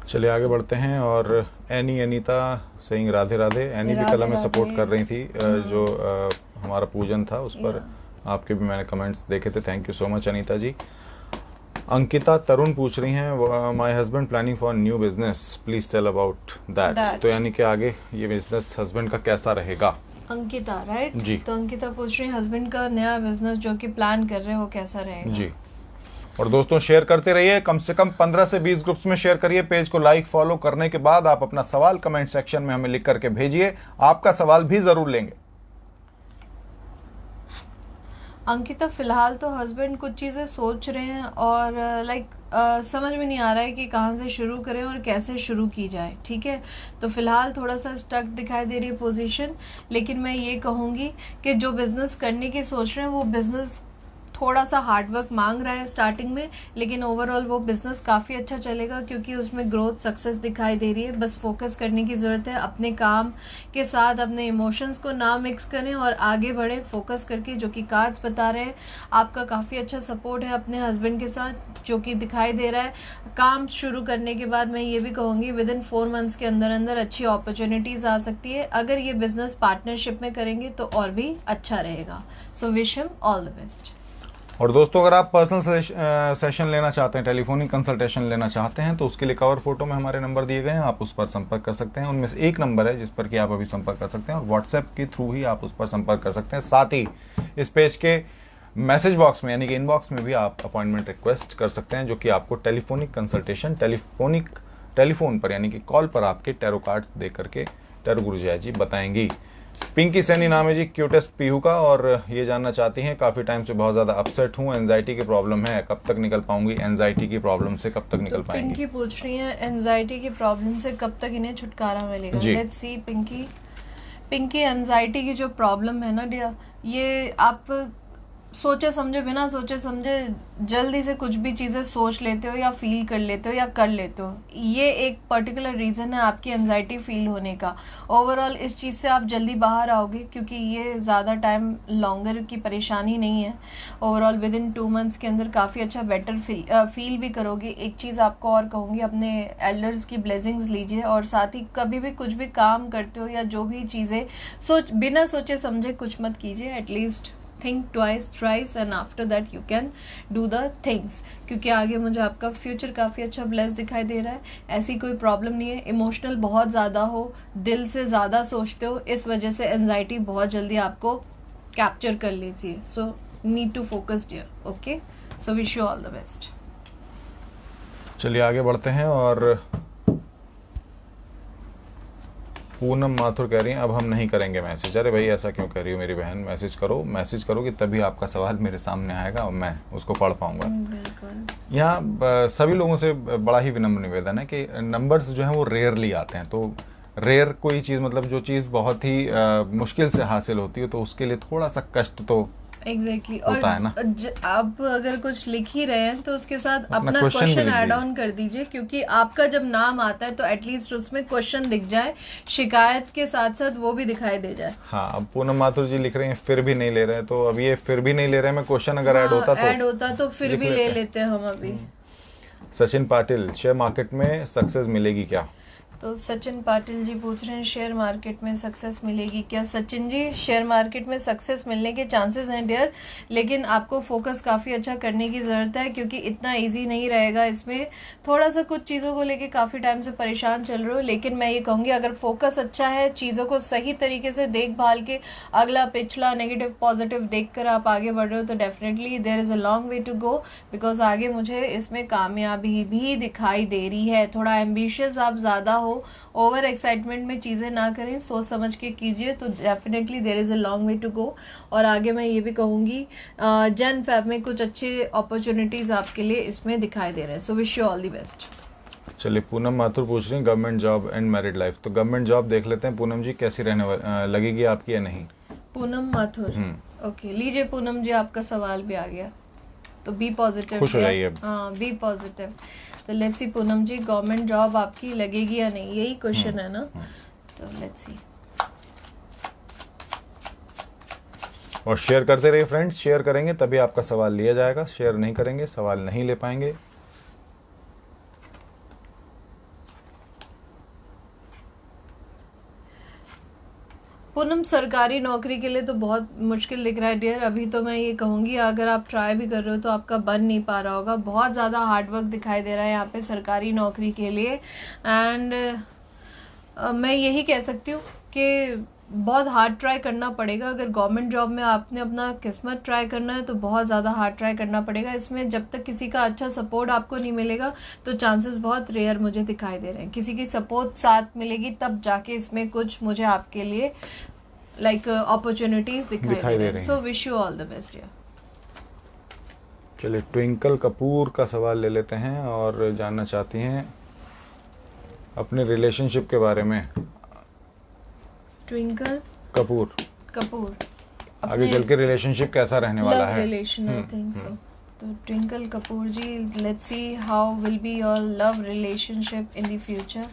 चलिए आगे बढ़ते हैं और अनीता सिंह, राधे राधे। एनी भी कल हमें सपोर्ट कर रही थी, जो हमारा पूजन था उस पर आपके भी मैंने कमेंट्स देखे थे। Thank you so much Anita ji. Ankita Tarun पूछ रही हैं, my husband planning for new business, please tell about that. तो यानी कि आगे ये बिजनेस हस्बैंड का कैसा रहेगा? अंकिता, राइट जी। तो अंकिता पूछ रही है हस्बैंड का नया बिजनेस जो कि प्लान कर रहे हैं वो कैसा रहेगा। जी। और दोस्तों शेयर करते रहिए, कम से कम 15 से 20 ग्रुप्स में शेयर करिए। पेज को लाइक फॉलो करने के बाद आप अपना सवाल कमेंट सेक्शन में हमें लिख करके भेजिए, आपका सवाल भी जरूर लेंगे। अंकिता, फिलहाल तो हस्बैंड कुछ चीज़ें सोच रहे हैं और समझ में नहीं आ रहा है कि कहाँ से शुरू करें और कैसे शुरू की जाए। ठीक है, तो फिलहाल थोड़ा सा स्टक दिखाई दे रही है पोजीशन, लेकिन मैं ये कहूँगी कि जो बिज़नेस करने की सोच रहे हैं वो बिज़नेस थोड़ा सा हार्डवर्क मांग रहा है स्टार्टिंग में, लेकिन ओवरऑल वो बिज़नेस काफ़ी अच्छा चलेगा क्योंकि उसमें ग्रोथ, सक्सेस दिखाई दे रही है। बस फोकस करने की ज़रूरत है, अपने काम के साथ अपने इमोशंस को ना मिक्स करें और आगे बढ़े फोकस करके। जो कि कार्ड्स बता रहे हैं आपका काफ़ी अच्छा सपोर्ट है अपने हस्बैंड के साथ, जो कि दिखाई दे रहा है। काम शुरू करने के बाद मैं ये भी कहूँगी विद इन 4 मंथ्स के अंदर अंदर अच्छी अपॉर्चुनिटीज़ आ सकती है। अगर ये बिज़नेस पार्टनरशिप में करेंगे तो और भी अच्छा रहेगा। So wish him all the best. और दोस्तों अगर आप पर्सनल सेशन लेना चाहते हैं, टेलीफोनिक कंसल्टेशन लेना चाहते हैं, तो उसके लिए कवर फोटो में हमारे नंबर दिए गए हैं, आप उस पर संपर्क कर सकते हैं। उनमें से एक नंबर है जिस पर कि आप अभी संपर्क कर सकते हैं और व्हाट्सएप के थ्रू ही आप उस पर संपर्क कर सकते हैं। साथ ही इस पेज के मैसेज बॉक्स में यानी कि इनबॉक्स में भी आप अपॉइंटमेंट रिक्वेस्ट कर सकते हैं, जो कि आपको टेलीफोनिक कंसल्टेशन टेलीफोन पर यानी कि कॉल पर आपके टैरो कार्ड्स दे करके टैरो गुरुजया जी बताएंगी। पिंकी सैनी नाम है जी क्यूटेस्ट पीहू का, और ये जानना चाहती हैं काफ़ी टाइम से बहुत ज़्यादा अपसेट हूँ, एंजाइटी की प्रॉब्लम है, कब तक निकल पाऊंगी? एंजाइटी की प्रॉब्लम से कब तक निकल पाएंगी? पिंकी पूछ रही है एंजाइटी की प्रॉब्लम से कब तक इन्हें छुटकारा मिलेगा। लेट्स सी पिंकी, एंजाइटी की जो प्रॉब्लम है ना डियर, ये आप सोचे समझे, बिना सोचे समझे जल्दी से कुछ भी चीज़ें सोच लेते हो या फील कर लेते हो या कर लेते हो। ये एक पर्टिकुलर रीज़न है आपकी एंजाइटी फील होने का। ओवरऑल इस चीज़ से आप जल्दी बाहर आओगे क्योंकि ये ज़्यादा टाइम लॉन्गर की परेशानी नहीं है। ओवरऑल विद इन 2 मंथ्स के अंदर काफ़ी अच्छा बेटर फील भी करोगे। एक चीज़ आपको और कहूँगी, अपने एल्डर्स की ब्लेसिंग्स लीजिए और साथ ही कभी भी कुछ भी काम करते हो या जो भी चीज़ें बिना सोचे समझे कुछ मत कीजिए। At least think twice thrice and after that you can do the things, क्योंकि आगे मुझे आपका फ्यूचर काफ़ी अच्छा ब्लेस दिखाई दे रहा है। ऐसी कोई प्रॉब्लम नहीं है, इमोशनल बहुत ज़्यादा हो, दिल से ज़्यादा सोचते हो, इस वजह से एंजाइटी बहुत जल्दी आपको कैप्चर कर लीजिए। So need to focus dear. Okay, so wish you all the best. चलिए आगे बढ़ते हैं और पूनम माथुर कह रही हैं अब हम नहीं करेंगे मैसेज। अरे भाई ऐसा क्यों कह रही हो मेरी बहन? मैसेज करोगे तभी आपका सवाल मेरे सामने आएगा और मैं उसको पढ़ पाऊंगा। यहाँ सभी लोगों से बड़ा ही विनम्र निवेदन है कि नंबर्स जो हैं वो रेयरली आते हैं। तो रेयर कोई चीज़ मतलब जो चीज़ बहुत ही मुश्किल से हासिल होती है तो उसके लिए थोड़ा सा कष्ट तो एग्जैक्टली और होता है ना। आप अगर कुछ लिख ही रहे हैं तो उसके साथ अपना question भी क्वेश्चन लिख ऐड दीजिए। ऑन कर दीजिए, क्योंकि आपका जब नाम आता है तो एटलीस्ट उसमें क्वेश्चन दिख जाए, शिकायत के साथ साथ वो भी दिखाई दे जाए। हाँ, अब पूनम माथुर जी लिख रही हैं फिर भी नहीं ले रहे हैं, तो अब ये फिर भी नहीं ले रहे हैं में क्वेश्चन अगर ऐड होता तो ऐड होता तो फिर लिख भी ले लेते हैं। लेते हम अभी। सचिन पाटिल, शेयर मार्केट में सक्सेस मिलेगी क्या? तो सचिन पाटिल जी पूछ रहे हैं शेयर मार्केट में सक्सेस मिलेगी क्या। सचिन जी, शेयर मार्केट में सक्सेस मिलने के चांसेस हैं डियर, लेकिन आपको फोकस काफ़ी अच्छा करने की ज़रूरत है, क्योंकि इतना इजी नहीं रहेगा। इसमें थोड़ा सा कुछ चीज़ों को लेके काफ़ी टाइम से परेशान चल रहे हो, लेकिन मैं ये कहूँगी अगर फोकस अच्छा है, चीज़ों को सही तरीके से देखभाल के अगला पिछला नेगेटिव पॉजिटिव देख कर आप आगे बढ़ रहे हो, तो definitely there is a long way to go, because आगे मुझे इसमें कामयाबी भी दिखाई दे रही है। थोड़ा एम्बिशियस आप ज़्यादा हो, ओवर एक्साइटमेंट में चीज़ें ना करें, सोच समझ के कीजिए, तो definitely there is a long way to go. और आगे मैं ये भी कहूँगी जन फैब में कुछ अच्छे अपॉर्चुनिटीज़ आपके लिए इसमें दिखाई दे रहे हैं। सो wish you all the best. चलिए, पूनम माथुर पूछ रही हैं government job and married life. तो गवर्नमेंट जॉब देख लेते हैं पूनम जी, कैसी लगेगी आपकी या नहीं। पूनम माथुर, ओके, लीजिए पूनम जी, आपका सवाल भी आ गया, तो बी पॉजिटिव, खुश हो जाइए अब। हाँ बी पॉजिटिव। तो let's see Poonam ji, government job आपकी लगेगी या नहीं, यही क्वेश्चन है ना। तो लेट्स सी। और शेयर करते रहिए फ्रेंड्स, शेयर करेंगे तभी आपका सवाल लिया जाएगा, शेयर नहीं करेंगे सवाल नहीं ले पाएंगे। पूनम, सरकारी नौकरी के लिए तो बहुत मुश्किल दिख रहा है डियर। अभी तो मैं ये कहूँगी अगर आप ट्राई भी कर रहे हो तो आपका बन नहीं पा रहा होगा, बहुत ज़्यादा हार्डवर्क दिखाई दे रहा है यहाँ पे सरकारी नौकरी के लिए। एंड मैं यही कह सकती हूँ कि बहुत हार्ड ट्राई करना पड़ेगा। अगर गवर्नमेंट जॉब में आपने अपना किस्मत ट्राई करना है तो बहुत ज़्यादा हार्ड ट्राई करना पड़ेगा। इसमें जब तक किसी का अच्छा सपोर्ट आपको नहीं मिलेगा तो चांसेस बहुत रेयर मुझे दिखाई दे रहे हैं। किसी की सपोर्ट साथ मिलेगी तब जाके इसमें कुछ मुझे आपके लिए लाइक अपॉर्चुनिटीज़ दिखाई दे रही हैं। सो wish you all the best यार। चलिए, ट्विंकल कपूर का सवाल ले लेते हैं और जानना चाहती हैं अपने रिलेशनशिप के बारे में। ट्विंकल कपूर, आगे चल के रिलेशनशिप कैसा रहने वाला है। Relation, I think so. तो Twinkle Kapoor ji, let's see how will be your love relationship in the future.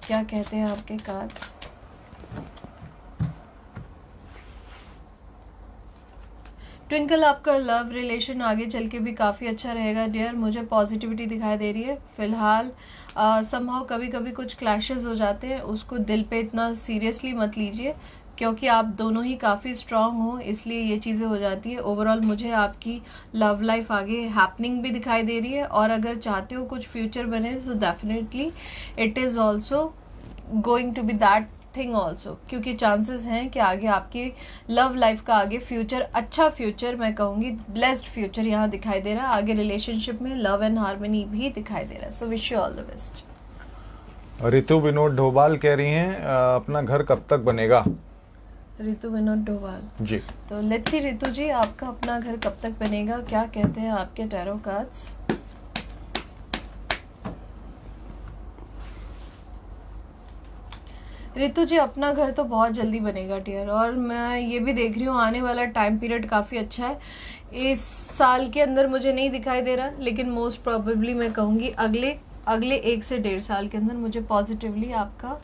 क्या कहते हैं आपके कार्ड्स। ट्विंकल, आपका लव रिलेशन आगे चल के भी काफ़ी अच्छा रहेगा डियर, मुझे पॉजिटिविटी दिखाई दे रही है। फिलहाल समहाउ कभी कभी कुछ क्लैशेस हो जाते हैं, उसको दिल पे इतना सीरियसली मत लीजिए, क्योंकि आप दोनों ही काफ़ी स्ट्रांग हो, इसलिए ये चीज़ें हो जाती है। ओवरऑल मुझे आपकी लव लाइफ आगे हैपनिंग भी दिखाई दे रही है, और अगर चाहते हो कुछ फ्यूचर बने तो definitely it is also going to be that thing also, क्योंकि चांसेस हैं कि आगे आपकी लव लाइफ का आगे फ्यूचर, अच्छा फ्यूचर, मैं कहूँगी ब्लेस्ड फ्यूचर यहाँ दिखाई दे रहा है। आगे रिलेशनशिप में लव एंड हार्मनी भी दिखाई दे रहा है। So wish you all the best. Ritu Vinod Dhobal कह रही हैं अपना घर कब तक बनेगा। रितु विनोद डोवाल जी, तो लेट्स सी रितु जी, आपका अपना घर कब तक बनेगा, क्या कहते हैं आपके टैरो कार्ड्स। रितु जी, अपना घर तो बहुत जल्दी बनेगा डियर, और मैं ये भी देख रही हूँ आने वाला टाइम पीरियड काफ़ी अच्छा है। इस साल के अंदर मुझे नहीं दिखाई दे रहा, लेकिन मोस्ट प्रोबेबली मैं कहूँगी अगले 1 से 1.5 साल के अंदर मुझे पॉजिटिवली आपका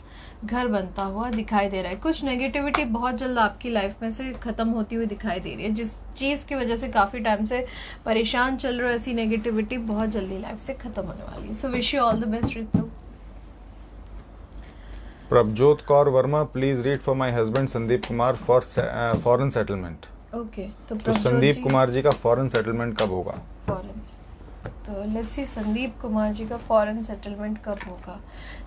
घर बनता हुआ दिखाई दे रहा है। कुछ नेगेटिविटी बहुत जल्द आपकी लाइफ में से ख़त्म होती हुई दिखाई दे रही है, जिस चीज़ की वजह से काफ़ी टाइम से परेशान चल रहे हो, ऐसी नेगेटिविटी बहुत जल्दी लाइफ से ख़त्म होने वाली है। So wish you all the best Ritu. Prabhjot Kaur Verma, please read for my husband Sandeep Kumar for foreign settlement. Okay, तो संदीप कुमार जी का फॉरेन सेटलमेंट कब होगा। फॉरेन, तो लेट्स सी संदीप कुमार जी का फॉरेन सेटलमेंट कब होगा।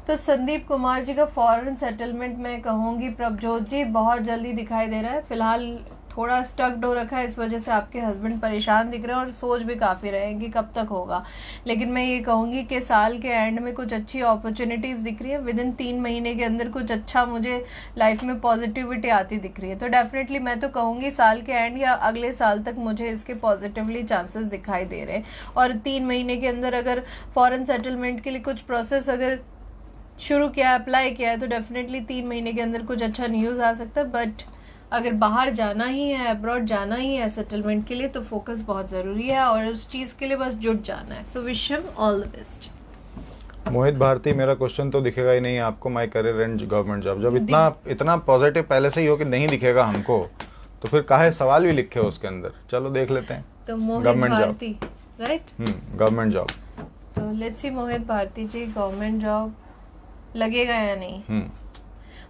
तो संदीप कुमार जी का फॉरेन सेटलमेंट मैं कहूँगी प्रभजोत जी बहुत जल्दी दिखाई दे रहा है। फिलहाल थोड़ा स्टक्ड हो रखा है, इस वजह से आपके हस्बैंड परेशान दिख रहे हैं और सोच भी काफ़ी रहे हैं कि कब तक होगा। लेकिन मैं ये कहूँगी कि साल के एंड में कुछ अच्छी अपॉर्चुनिटीज़ दिख रही है, विद इन 3 महीने के अंदर कुछ अच्छा मुझे लाइफ में पॉजिटिविटी आती दिख रही है। तो डेफिनेटली मैं तो कहूँगी साल के एंड या अगले साल तक मुझे इसके पॉजिटिवली चांसेस दिखाई दे रहे हैं। और 3 महीने के अंदर अगर फॉरेन सेटलमेंट के लिए कुछ प्रोसेस अगर शुरू किया, अप्लाई किया है, तो डेफिनेटली 3 महीने के अंदर कुछ अच्छा न्यूज़ आ सकता है। बट अगर बाहर जाना ही है, अब्रॉड जाना ही है सेटलमेंट के लिए, तो फोकस बहुत ज़रूरी है और उस चीज़ के लिए बस जुट जाना है। So wish him all the best. Mohit Bharti, मेरा क्वेश्चन तो दिखेगा ही नहीं आपको, my career and government job. जब इतना इतना पॉजिटिव पहले से ही हो कि नहीं दिखेगा हमको, तो फिर काहे सवाल भी लिखे हो उसके अंदर। चलो देख लेते हैं। तो Mohit government job. Bharti, right? Government job. तो let's see Mohit Bharti ji, government job लगेगा या नहीं?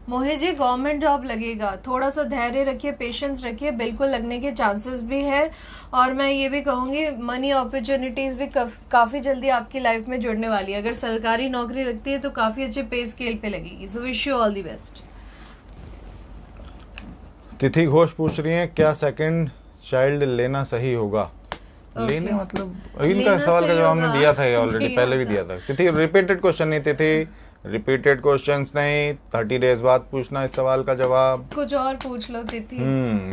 मोहित जी, गवर्नमेंट जॉब लगेगा। थोड़ा सा धैर्य रखिए, पेशेंस रखिए, बिल्कुल लगने के चांसेस भी हैं। और मैं ये भी कहूँगी मनी अपॉर्चुनिटीज़ भी काफ़ी जल्दी आपकी लाइफ में जुड़ने वाली है। अगर सरकारी नौकरी रखती है तो काफ़ी अच्छे पे स्केल पे लगेगी। सो wish you all the best. तिथि घोष पूछ रही हैं, क्या सेकंड चाइल्ड लेना सही होगा? लेने मतलब इनका लेना सवाल का सही जवाब हमने होगा। दिया था ये ऑलरेडी, नहीं पहले भी होता। दिया था। तिथि रिपीटेड क्वेश्चन नहीं, तिथि रिपीटेड क्वेश्चंस नहीं, 30 डेज बाद पूछना इस सवाल का जवाब। कुछ और पूछ लो तिथि।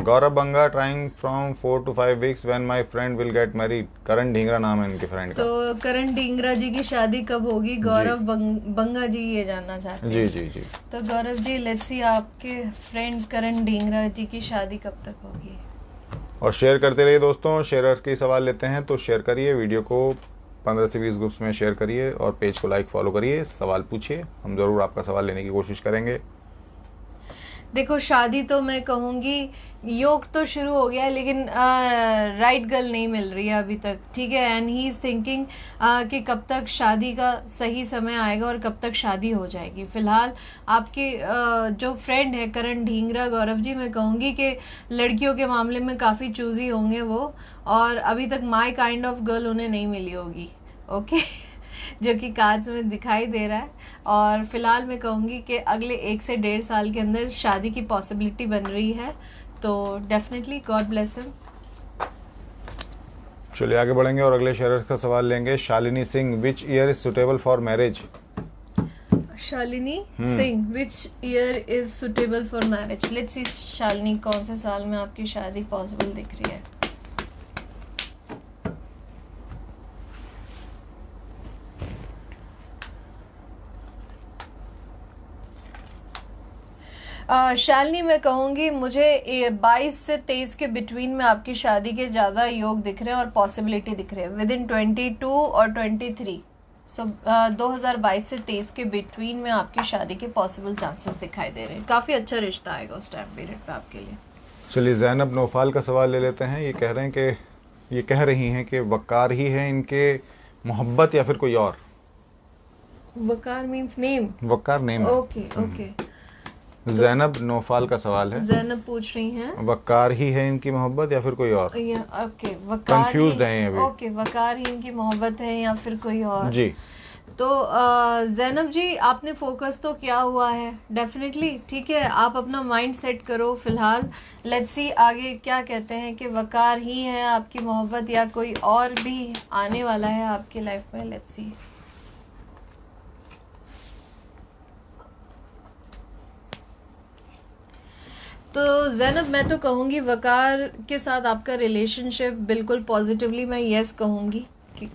Gaurav Banga, trying from 4 to 5 weeks when my friend will get married. Karan Dhingra नाम है इनके फ्रेंड का। तो करण ढींगरा जी की शादी कब होगी? गौरव बंगा जी ये जानना चाहते हैं। जी जी जी। तो गौरव जी, लेट्स सी आपके फ्रेंड करण ढींगरा जी की शादी कब तक होगी? और शेयर करते रहिए दोस्तों। शेयरर्स के सवाल लेते हैं तो शेयर करिए, वीडियो को 15 से 20 ग्रुप्स में शेयर करिए और पेज को लाइक फॉलो करिए। सवाल पूछिए, हम ज़रूर आपका सवाल लेने की कोशिश करेंगे। देखो, शादी तो मैं कहूँगी योग तो शुरू हो गया है, लेकिन राइट गर्ल नहीं मिल रही है अभी तक, ठीक है? एंड ही इज़ थिंकिंग कि कब तक शादी का सही समय आएगा और कब तक शादी हो जाएगी। फिलहाल आपके जो फ्रेंड है करण ढींगरा, गौरव जी, मैं कहूँगी कि लड़कियों के मामले में काफ़ी चूजी होंगे वो, और अभी तक माई काइंड ऑफ गर्ल उन्हें नहीं मिली होगी। ओके जो कि कार्ड्स में दिखाई दे रहा है। और फिलहाल मैं कहूँगी कि अगले 1 से 1.5 साल के अंदर शादी की पॉसिबिलिटी बन रही है। तो डेफिनेटली गॉड ब्लेस हिम। चलिए आगे बढ़ेंगे और अगले शेयरर्स का सवाल लेंगे। Shalini Singh, which year is suitable for marriage? Shalini Singh, which year is suitable for marriage? Let's see Shalini, कौन से साल में आपकी शादी पॉसिबल दिख रही है? शालिनी, मैं कहूँगी मुझे 22 से 23 के बिटवीन में आपकी शादी के ज़्यादा योग दिख रहे हैं और पॉसिबिलिटी दिख रहे हैं विद इन 22 और 23। सो 2022 से 23 के बिटवीन में आपकी शादी के पॉसिबल चांसेस दिखाई दे रहे हैं। काफ़ी अच्छा रिश्ता आएगा उस टाइम पीरियड पे आपके लिए। चलिए जैनब नौफाल का सवाल ले लेते हैं। ये कह रही हैं कि वकार ही है इनके मोहब्बत या फिर कोई और? Waqar means name? Waqar name है। Okay okay. जैनब नौफाल का सवाल है, जैनब पूछ रही हैं वकार ही है इनकी मोहब्बत या फिर कोई और? ओके, वकार कंफ्यूज्ड हैं ये अभी। ओके, वकार ही इनकी मोहब्बत है या फिर कोई और? जी। तो जैनब जी, आपने फोकस तो किया हुआ है डेफिनेटली, ठीक है? आप अपना माइंड सेट करो फिलहाल। लेट्स सी आगे क्या कहते हैं कि वकार ही है आपकी मोहब्बत या कोई और भी आने वाला है आपकी लाइफ में। Let's see. तो जैनब, मैं तो कहूँगी वकार के साथ आपका रिलेशनशिप बिल्कुल पॉजिटिवली मैं यस कहूँगी।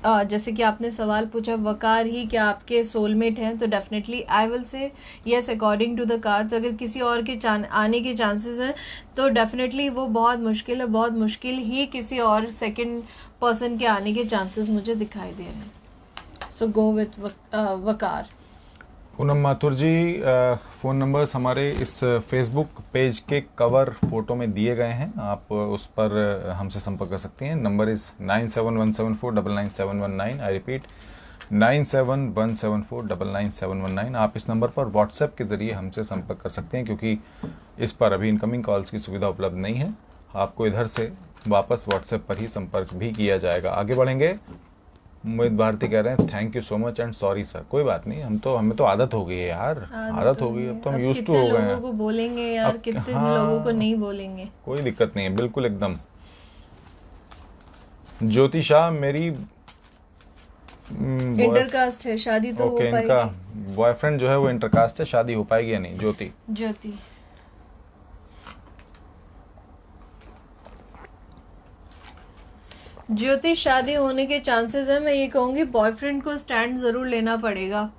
जैसे कि आपने सवाल पूछा वकार ही क्या आपके सोलमेट हैं, तो definitely I will say yes according to the cards. अगर किसी और के आने के चांसेस हैं तो डेफिनेटली वो बहुत मुश्किल है, बहुत मुश्किल ही किसी और सेकंड पर्सन के आने के चांसेस मुझे दिखाई दे रहे हैं। So go with Waqar. Poonam Mathur ji, phone numbers हमारे इस फेसबुक पेज के कवर फोटो में दिए गए हैं, आप उस पर हमसे संपर्क कर सकती हैं। Number is 9717499719। I repeat 9717499719। आप इस नंबर पर व्हाट्सएप के ज़रिए हमसे संपर्क कर सकते हैं, क्योंकि इस पर अभी इनकमिंग कॉल्स की सुविधा उपलब्ध नहीं है। आपको इधर से वापस व्हाट्सएप पर ही संपर्क भी किया जाएगा। आगे बढ़ेंगे। मोहित भारती कह रहे हैं thank you so much and sorry sir. कोई बात नहीं, हमें तो आदत हो गई है यार, आदत हो गई, अब तो हम यूज्ड टू हो गए हैं। लोगों को बोलेंगे यार, कितने हाँ, लोगों को नहीं बोलेंगे। कोई दिक्कत नहीं है, बिल्कुल एकदम। ज्योति शाह, मेरी इंटरकास्ट है, शादी तो हो ओके, पाएगी। इनका बॉयफ्रेंड जो है वो इंटरकास्ट है, शादी हो पाएगी या नहीं? ज्योति ज्योति, शादी होने के चांसेस है। मैं ये कहूँगी बॉयफ्रेंड को स्टैंड ज़रूर लेना पड़ेगा।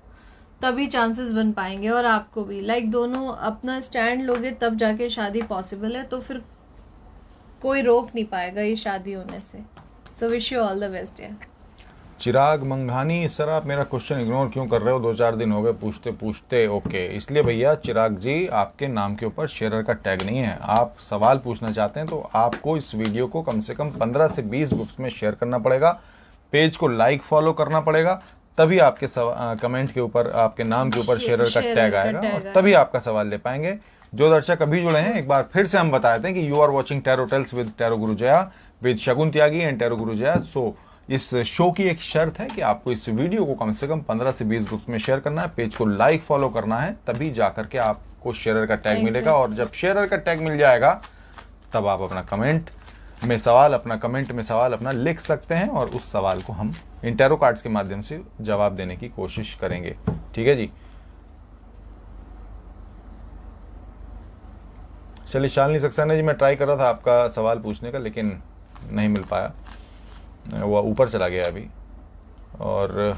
तभी चांसेस बन पाएंगे, और आपको भी लाइक दोनों अपना स्टैंड लोगे तब जाके शादी पॉसिबल है, तो फिर कोई रोक नहीं पाएगा ये शादी होने से। सो wish you all the best यार। चिराग मंघानी, सर आप मेरा क्वेश्चन इग्नोर क्यों कर रहे हो, 2-4 दिन हो गए पूछते पूछते। ओके, इसलिए भैया चिराग जी आपके नाम के ऊपर शेयरर का टैग नहीं है। आप सवाल पूछना चाहते हैं तो आपको इस वीडियो को कम से कम 15 से 20 ग्रुप्स में शेयर करना पड़ेगा, पेज को लाइक फॉलो करना पड़ेगा, तभी आपके कमेंट के ऊपर आपके नाम के ऊपर शेयरर का टैग आएगा और तभी आपका सवाल ले पाएंगे। जो दर्शक अभी जुड़े हैं, एक बार फिर से हम बताते हैं कि you are watching tarot tales with tarot guru Jaya with Shagun Tyagi and tarot guru Jaya. सो इस शो की एक शर्त है कि आपको इस वीडियो को कम से कम 15 से 20 ग्रुप्स में शेयर करना है, पेज को लाइक फॉलो करना है, तभी जाकर के आपको शेयरर का टैग मिलेगा। और जब शेयरर का टैग मिल जाएगा तब आप अपना कमेंट में सवाल अपना लिख सकते हैं और उस सवाल को हम इन टैरो कार्ड्स के माध्यम से जवाब देने की कोशिश करेंगे। ठीक है जी। चलिए शालिनी सक्सेना जी, मैं ट्राई कर रहा था आपका सवाल पूछने का लेकिन नहीं मिल पाया, वो ऊपर चला गया अभी। और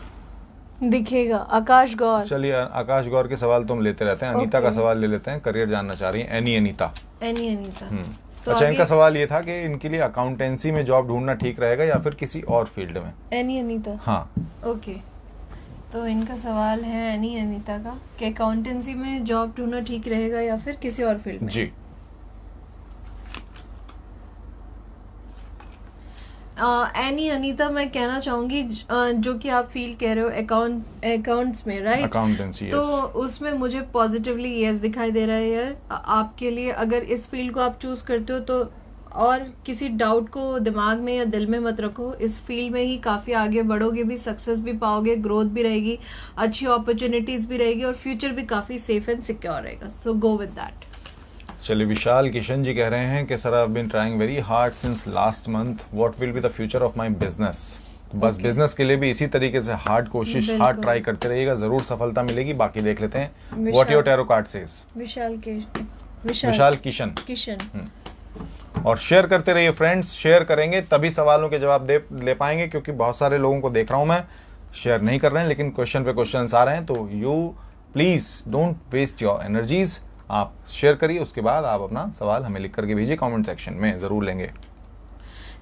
दिखेगा आकाश गौर। चलिए आकाश गौर के सवाल तो हम लेते रहते हैं। अनीता का सवाल ले लेते हैं, करियर जानना चाह रही है एनी अनीता। तो अच्छा, इनका सवाल ये था कि इनके लिए अकाउंटेंसी में जॉब ढूंढना ठीक रहेगा या फिर किसी और फील्ड में। एनी अनीता, हाँ ओके। तो इनका सवाल है एनी अनीता का कि अकाउंटेंसी में जॉब ढूंढना ठीक रहेगा या फिर किसी और फील्ड में। जी। एनी अनीता, मैं कहना चाहूंगी जो कि आप फील कह रहे हो अकाउंट्स में, राइट? अकाउंटेंसी, तो उसमें मुझे पॉजिटिवली यस दिखाई दे रहा है यार आपके लिए। अगर इस फील्ड को आप चूज करते हो तो और किसी डाउट को दिमाग में या दिल में मत रखो, इस फील्ड में ही काफी आगे बढ़ोगे भी, सक्सेस भी पाओगे, ग्रोथ भी रहेगी, अच्छी अपॉर्चुनिटीज भी रहेगी और फ्यूचर भी काफी सेफ एंड सिक्योर रहेगा। So go with that. चलिए विशाल किशन जी कह रहे हैं कि sir I have been trying very hard since last month, what will be the future of my business. बस बिजनेस के लिए भी इसी तरीके से हार्ड कोशिश, हार्ड ट्राई करते रहिएगा, जरूर सफलता मिलेगी। बाकी देख लेते हैं what your tarot card says. Vishal Kishan. और शेयर करते रहिए फ्रेंड्स, शेयर करेंगे तभी सवालों के जवाब ले पाएंगे, क्योंकि बहुत सारे लोगों को देख रहा हूं मैं शेयर नहीं कर रहे हैं लेकिन क्वेश्चन पे क्वेश्चन आ रहे हैं। तो you please don't waste your energies, आप शेयर करिए, उसके बाद आप अपना सवाल हमें लिख करके भेजिए कमेंट सेक्शन में, जरूर लेंगे।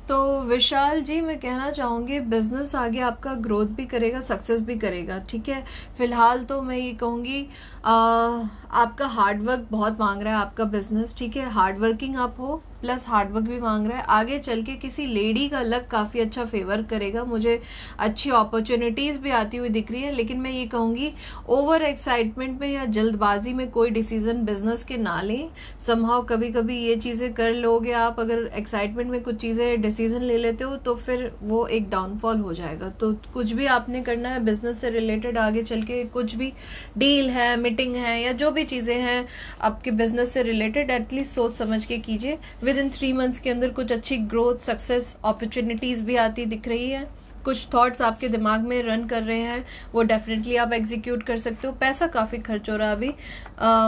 तो विशाल जी, मैं कहना चाहूंगी बिजनेस आगे आपका ग्रोथ भी करेगा, सक्सेस भी करेगा, ठीक है। फिलहाल तो मैं ये कहूंगी आपका हार्डवर्क बहुत मांग रहा है आपका बिजनेस, ठीक है। हार्ड वर्किंग आप हो प्लस हार्डवर्क भी मांग रहा है। आगे चल के किसी लेडी का लक काफ़ी अच्छा फेवर करेगा, मुझे अच्छी अपॉर्चुनिटीज़ भी आती हुई दिख रही है। लेकिन मैं ये कहूँगी ओवर एक्साइटमेंट में या जल्दबाजी में कोई डिसीजन बिजनेस के ना लें। समहाउ कभी कभी ये चीज़ें कर लोगे आप, अगर एक्साइटमेंट में कुछ चीज़ें डिसीजन ले लेते हो तो फिर वो एक डाउनफॉल हो जाएगा। तो कुछ भी आपने करना है बिजनेस से रिलेटेड, आगे चल के कुछ भी डील है, मीटिंग है या जो भी चीज़ें हैं आपके बिजनेस से रिलेटेड, एटलीस्ट सोच समझ के कीजिए। विद इन 3 मंथ्स के अंदर कुछ अच्छी ग्रोथ, सक्सेस, अपॉर्चुनिटीज़ भी आती दिख रही है। कुछ थॉट्स आपके दिमाग में रन कर रहे हैं, वो डेफिनेटली आप एग्जीक्यूट कर सकते हो। पैसा काफ़ी खर्च हो रहा है अभी,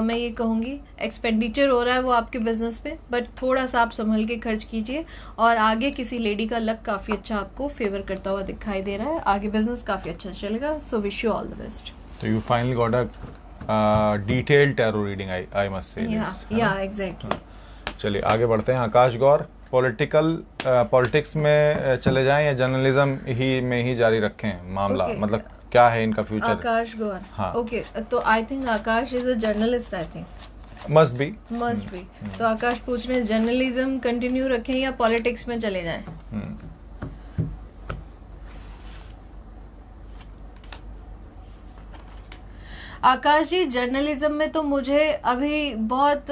मैं ये कहूँगी एक्सपेंडिचर हो रहा है वो आपके बिजनेस पे, बट थोड़ा सा आप संभल के खर्च कीजिए। और आगे किसी लेडी का लक काफ़ी अच्छा आपको फेवर करता हुआ दिखाई दे रहा है, आगे बिजनेस काफ़ी अच्छा चलेगा। So wish you all the best. तो you finally got a detailed tarot reading, I must say. Yeah exactly. चलिए आगे बढ़ते हैं। आकाश गौर, पॉलिटिक्स में चले जाएं या जर्नलिज्म ही में ही जारी रखें मामला, मतलब क्या है इनका फ्यूचर? आकाश गौर, हाँ ओके। तो I think Akash is a journalist, I think must be. तो आकाश पूछ रहे हैं जर्नलिज्म कंटिन्यू रखें या पॉलिटिक्स में चले जाएं। आकाश जी, जर्नलिज्म में तो मुझे अभी बहुत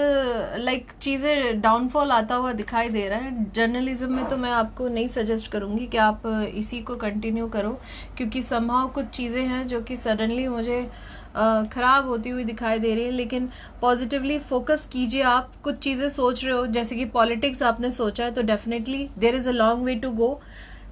चीज़ें डाउनफॉल आता हुआ दिखाई दे रहा है। जर्नलिज्म में तो मैं आपको नहीं सजेस्ट करूंगी कि आप इसी को कंटिन्यू करो, क्योंकि समहाउ कुछ चीज़ें हैं जो कि सडनली मुझे ख़राब होती हुई दिखाई दे रही है। लेकिन पॉजिटिवली फोकस कीजिए। आप कुछ चीज़ें सोच रहे हो, जैसे कि पॉलिटिक्स आपने सोचा है, तो definitely there is a long way to go.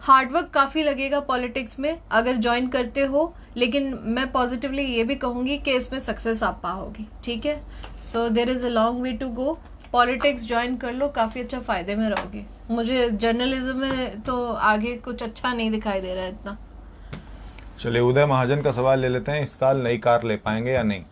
Hard work काफ़ी लगेगा पॉलिटिक्स में अगर ज्वाइन करते हो, लेकिन मैं पॉजिटिवली ये भी कहूँगी कि इसमें सक्सेस आप पाओगी, ठीक है। So there is a long way to go. Politics join कर लो, काफ़ी अच्छा फ़ायदे में रहोगे। मुझे जर्नलिज्म में तो आगे कुछ अच्छा नहीं दिखाई दे रहा है इतना। चलिए उदय महाजन का सवाल ले लेते हैं, इस साल नई कार ले पाएंगे या नहीं?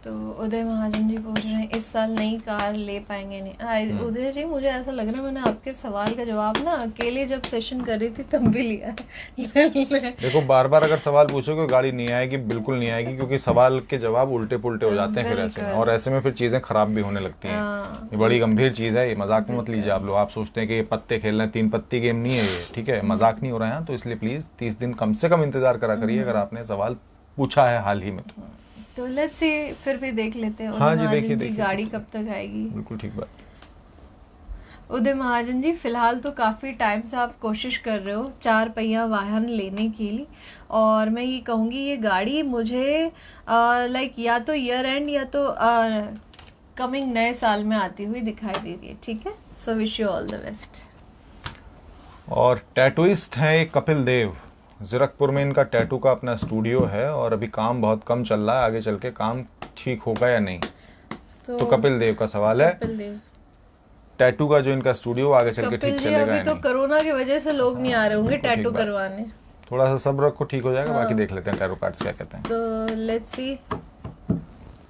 तो उदय महाजन जी पूछ रहे हैं इस साल नई कार ले पाएंगे नहीं। उदय जी मुझे ऐसा लग रहा है मैंने आपके सवाल का जवाब ना अकेले जब सेशन कर रही थी तब भी लिया है। देखो बार बार अगर सवाल पूछोगे गाड़ी नहीं आएगी, बिल्कुल नहीं आएगी, क्योंकि सवाल के जवाब उल्टे पुल्टे हो जाते हैं फिर ऐसे में, और ऐसे में फिर चीजें खराब भी होने लगती हैं। ये बड़ी गंभीर चीज है, ये मजाक में मत लीजिए आप लोग। आप सोचते हैं कि ये पत्ते खेल रहे हैं, 3 पत्ती गेम नहीं है ये, ठीक है, मजाक नहीं हो रहा है। तो इसलिए प्लीज 30 दिन कम से कम इंतजार करा करिए अगर आपने सवाल पूछा है हाल ही में तो लेट्स सी फिर भी देख लेते हैं हाँ उदय जी, महाजन देखिए, की देखिए। गाड़ी कब तक आएगी। बिल्कुल ठीक बात। उदय महाजन जी फिलहाल तो काफ़ी टाइम से आप कोशिश कर रहे हो 4 पहिया वाहन लेने के लिए, और मैं ये कहूँगी ये गाड़ी मुझे लाइक या तो ईयर एंड या तो कमिंग नए साल में आती हुई दिखाई दे रही है, ठीक है। So wish you all the best. और टैटूइस्ट हैं एक कपिल देव, जीरकपुर में इनका टैटू का अपना स्टूडियो है और अभी काम बहुत कम चल रहा है, आगे चल के काम ठीक होगा या नहीं? तो कपिल देव का सवाल है, कपिल देव टैटू का जो इनका स्टूडियो आगे चल के कपिल ठीक जी चलेगा अभी या तो नहीं? कोरोना की वजह से लोग नहीं आ रहे होंगे बिल्कुल ठीक टैटू बात। करवाने। थोड़ा सा सब्र रखो, ठीक हो जाएगा। बाकी देख लेते हैं टैरो कार्ड्स क्या कहते हैं। तो लेट्स सी,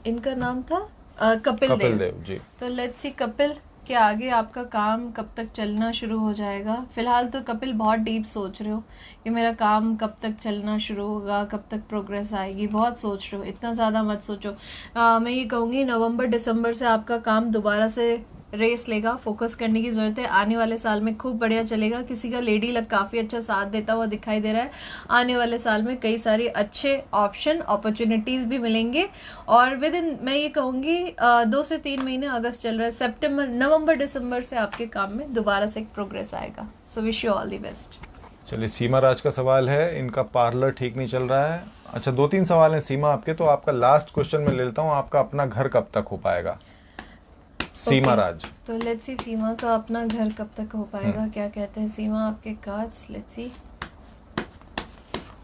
इनका नाम था कपिल कपिल देव। देव जी। तो लेट्स सी कपिल के आगे आपका काम कब तक चलना शुरू हो जाएगा। फिलहाल तो कपिल बहुत डीप सोच रहे हो कि मेरा काम कब तक चलना शुरू होगा, कब तक प्रोग्रेस आएगी, बहुत सोच रहे हो, इतना ज़्यादा मत सोचो। मैं ये कहूँगी नवंबर दिसंबर से आपका काम दोबारा से रेस लेगा, फोकस करने की ज़रूरत है। आने वाले साल में खूब बढ़िया चलेगा। किसी का लेडी लक काफ़ी अच्छा साथ देता हुआ दिखाई दे रहा है। आने वाले साल में कई सारे अच्छे ऑप्शन अपॉर्चुनिटीज़ भी मिलेंगे, और विद इन मैं ये कहूँगी 2 से 3 महीने, अगस्त चल रहा है, सितंबर नवंबर दिसंबर से आपके काम में दोबारा से एक प्रोग्रेस आएगा। सो wish you all the best. चलिए सीमा राज का सवाल है, इनका पार्लर ठीक नहीं चल रहा है। अच्छा 2-3 सवाल हैं सीमा आपके, तो आपका लास्ट क्वेश्चन मैं ले लेता हूँ, आपका अपना घर कब तक हो पाएगा? सीमा राज। तो लेट्स सी सीमा का अपना घर कब तक हो पाएगा, क्या कहते हैं सीमा आपके कार्ड्स। Let's see.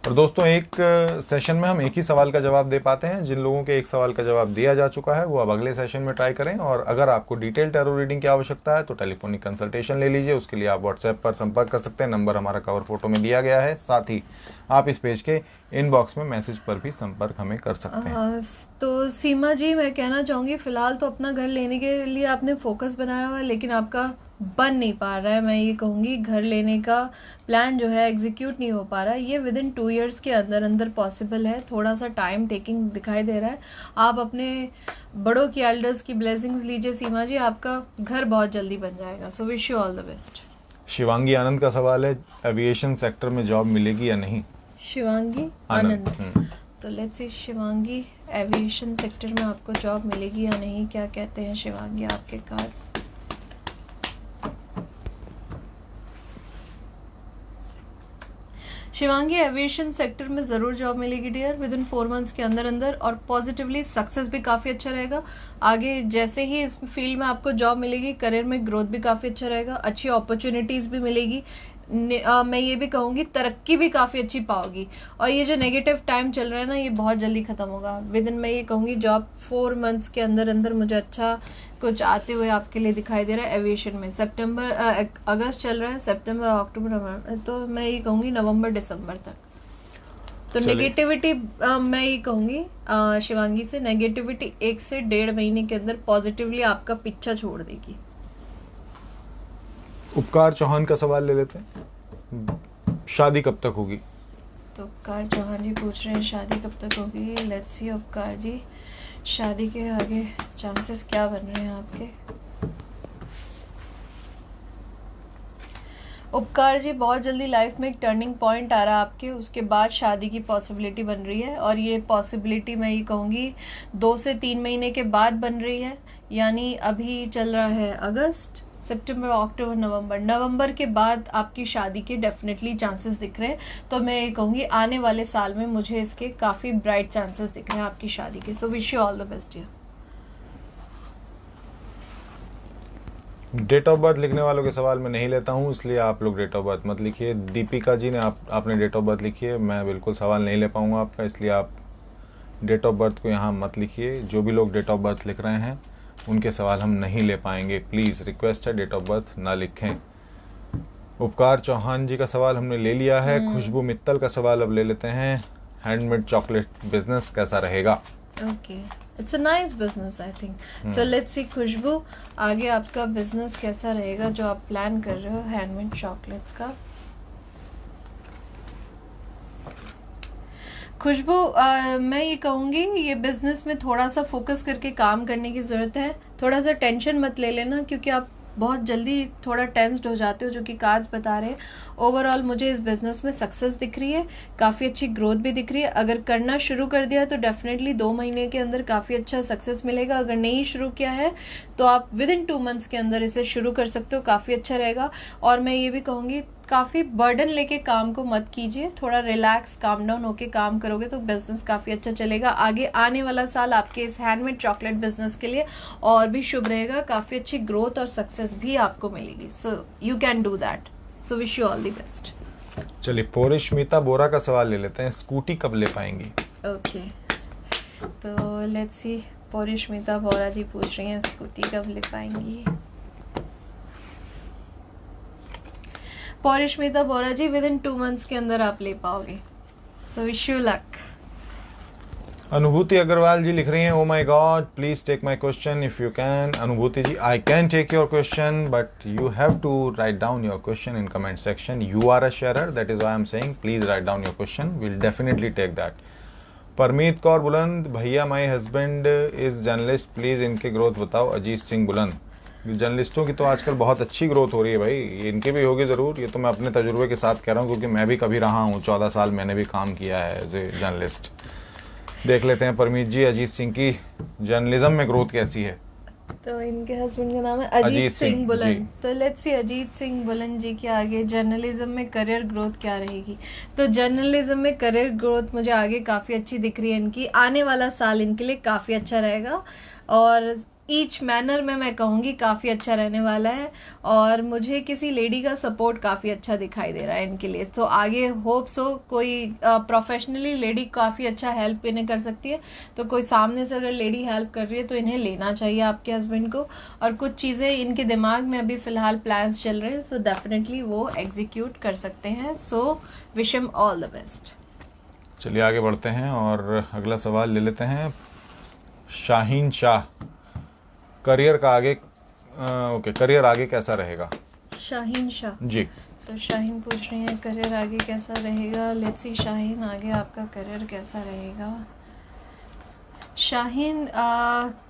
और दोस्तों एक सेशन में हम एक ही सवाल का जवाब दे पाते हैं। जिन लोगों के एक सवाल का जवाब दिया जा चुका है वो अब अगले सेशन में ट्राई करें, और अगर आपको डिटेल टैरो रीडिंग की आवश्यकता है तो टेलीफोनिक कंसल्टेशन ले लीजिए। उसके लिए आप व्हाट्सएप पर संपर्क कर सकते हैं, नंबर हमारा कवर फोटो में दिया गया है। साथ ही आप इस पेज के इनबॉक्स में मैसेज पर भी संपर्क हमें कर सकते हैं। तो सीमा जी मैं कहना चाहूँगी फिलहाल तो अपना घर लेने के लिए आपने फोकस बनाया हुआ है, लेकिन आपका बन नहीं पा रहा है। मैं ये कहूँगी घर लेने का प्लान जो है एग्जीक्यूट नहीं हो पा रहा है। ये विद इन 2 ईयर्स के अंदर अंदर पॉसिबल है, थोड़ा सा टाइम टेकिंग दिखाई दे रहा है। आप अपने बड़ों की एल्डर्स की ब्लेसिंग्स लीजिए सीमा जी, आपका घर बहुत जल्दी बन जाएगा। So wish you all the best. Shivangi Anand का सवाल है, एविएशन सेक्टर में जॉब मिलेगी या नहीं? शिवांगी आनंद। तो let's C Shivangi, aviation sector में आपको जॉब मिलेगी या नहीं, क्या कहते हैं शिवांगी आपके कार्ड्स। शिवांगी एविएशन सेक्टर में ज़रूर जॉब मिलेगी डियर, विद इन 4 मंथ्स के अंदर अंदर, और पॉजिटिवली सक्सेस भी काफ़ी अच्छा रहेगा। आगे जैसे ही इस फील्ड में आपको जॉब मिलेगी, करियर में ग्रोथ भी काफ़ी अच्छा रहेगा, अच्छी अपॉर्चुनिटीज़ भी मिलेगी। मैं ये भी कहूँगी तरक्की भी काफ़ी अच्छी पाओगी, और ये जो नेगेटिव टाइम चल रहा है ना ये बहुत जल्दी ख़त्म होगा। विद इन मैं ये कहूँगी जॉब 4 मंथ्स के अंदर अंदर मुझे अच्छा कुछ आते हुए आपके लिए दिखाई दे रहा है एविएशन में। अगस्त चल रहा है, सितंबर अक्टूबर नवंबर, तो मैं ये कहूँगी नवंबर दिसंबर तक। तो नेगेटिविटी मैं ये कहूँगी शिवांगी से, नेगेटिविटी 1 से 1.5 महीने के अंदर पॉजिटिवली आपका पीछा छोड़ देगी। उपकार चौहान का सवाल ले लेते हैं, शादी कब तक होगी? तो उपकार चौहान जी पूछ रहे हैं शादी कब तक होगी। लेट्स सी उपकार जी, शादी के आगे चांसेस क्या बन रहे हैं आपके। उपकार जी बहुत जल्दी लाइफ में एक टर्निंग पॉइंट आ रहा है आपके, उसके बाद शादी की पॉसिबिलिटी बन रही है, और ये पॉसिबिलिटी मैं ये कहूँगी 2 से 3 महीने के बाद बन रही है। यानी अभी चल रहा है अगस्त, सितंबर, अक्टूबर, नवंबर के बाद आपकी शादी के डेफिनेटली चांसेस दिख रहे हैं। तो मैं ये कहूँगी आने वाले साल में मुझे इसके काफ़ी ब्राइट चांसेस दिख रहे हैं आपकी शादी के। So wish you all the best dear. Date of birth लिखने वालों के सवाल मैं नहीं लेता हूं, इसलिए आप लोग डेट ऑफ बर्थ मत लिखिए। दीपिका जी ने आपने डेट ऑफ बर्थ लिखी है, मैं बिल्कुल सवाल नहीं ले पाऊंगा आपका, इसलिए आप डेट ऑफ बर्थ को यहाँ मत लिखिए। जो भी लोग डेट ऑफ बर्थ लिख रहे हैं उनके सवाल हम नहीं ले पाएंगे, प्लीज़ रिक्वेस्ट है डेट ऑफ बर्थ ना लिखें। उपकार चौहान जी का सवाल हमने ले लिया है। खुशबू मित्तल का सवाल अब ले लेते हैं, हैंडमेड चॉकलेट बिजनेस कैसा रहेगा। Okay, it's a nice business I think. So let's see Khushboo, आगे आपका बिजनेस कैसा रहेगा जो आप प्लान कर रहे हो हैंडमेड चॉकलेट्स का। खुशबू, मैं ये कहूँगी ये बिजनेस में थोड़ा सा फोकस करके काम करने की ज़रूरत है। थोड़ा सा टेंशन मत ले लेना, क्योंकि आप बहुत जल्दी थोड़ा टेंस्ड हो जाते हो, जो कि कार्ड्स बता रहे हैं। ओवरऑल मुझे इस बिज़नेस में सक्सेस दिख रही है, काफ़ी अच्छी ग्रोथ भी दिख रही है। अगर करना शुरू कर दिया तो डेफिनेटली 2 महीने के अंदर काफ़ी अच्छा सक्सेस मिलेगा। अगर नहीं शुरू किया है तो आप विद इन 2 मंथ्स के अंदर इसे शुरू कर सकते हो, काफ़ी अच्छा रहेगा। और मैं ये भी कहूँगी काफ़ी बर्डन लेके काम को मत कीजिए, थोड़ा रिलैक्स काम डाउन होके काम करोगे तो बिजनेस काफ़ी अच्छा चलेगा। आगे आने वाला साल आपके इस हैंडमेड चॉकलेट बिजनेस के लिए और भी शुभ रहेगा, काफ़ी अच्छी ग्रोथ और सक्सेस भी आपको मिलेगी। So you can do that, so wish you all the best. चलिए पोरिश्मिता बोरा का सवाल ले लेते हैं, स्कूटी कब ले पाएंगी। ओके, तो लेट्स सी, पोरिश्मिता बोरा जी पूछ रही हैं स्कूटी कब ले पाएंगी। पोरिश्मिता बोरा जी, विद इन 2 मंथ्स के अंदर आप ले पाओगे, सो विश यू लक। अनुभूति अग्रवाल जी लिख रही हैं, oh my god please take my question if you can. Anubhuti ji, I can take your question but you have to write down your question in comment section. You are a sharer, that is why I am saying please write down your question, will definitely take that. Parmeet Kaur Buland, भैया my husband is journalist, please इनके growth बताओ। अजीत सिंह बुलंद, जर्नलिस्टों की तो आजकल बहुत अच्छी growth हो रही है भाई, इनकी भी होगी ज़रूर। ये तो मैं अपने तजुर्बे के साथ कह रहा हूँ, क्योंकि मैं भी कभी रहा हूँ, 14 साल मैंने भी काम किया है एज ए जर्नलिस्ट। देख लेते हैं परमीत जी, अजीत सिंह की जर्नलिज्म में ग्रोथ कैसी है। तो इनके हस्बैंड का नाम है अजीत सिंह बुलंद। तो लेट्स सी अजीत सिंह बुलंद जी के आगे जर्नलिज्म में करियर ग्रोथ क्या रहेगी। तो जर्नलिज्म में करियर ग्रोथ मुझे आगे काफ़ी अच्छी दिख रही है इनकी। आने वाला साल इनके लिए काफ़ी अच्छा रहेगा और ईच मैनर में मैं कहूँगी काफ़ी अच्छा रहने वाला है। और मुझे किसी लेडी का सपोर्ट काफ़ी अच्छा दिखाई दे रहा है इनके लिए। तो आगे होप्स हो कोई प्रोफेशनली लेडी काफ़ी अच्छा हेल्प इन्हें कर सकती है। तो कोई सामने से अगर लेडी हेल्प कर रही है तो इन्हें लेना चाहिए आपके हस्बैंड को। और कुछ चीज़ें इनके दिमाग में अभी फ़िलहाल प्लान्स चल रहे हैं, सो डेफिनेटली वो एग्जीक्यूट कर सकते हैं। सो wish him all the best. चलिए आगे बढ़ते हैं और अगला सवाल ले लेते हैं। शाहीन शाह, करियर का आगे ओके, करियर आगे कैसा रहेगा। शाहीन शाह जी, तो शाहीन पूछ रही हैं करियर आगे कैसा रहेगा। लेट्स सी शाहीन, आगे आपका करियर कैसा रहेगा। शाहीन,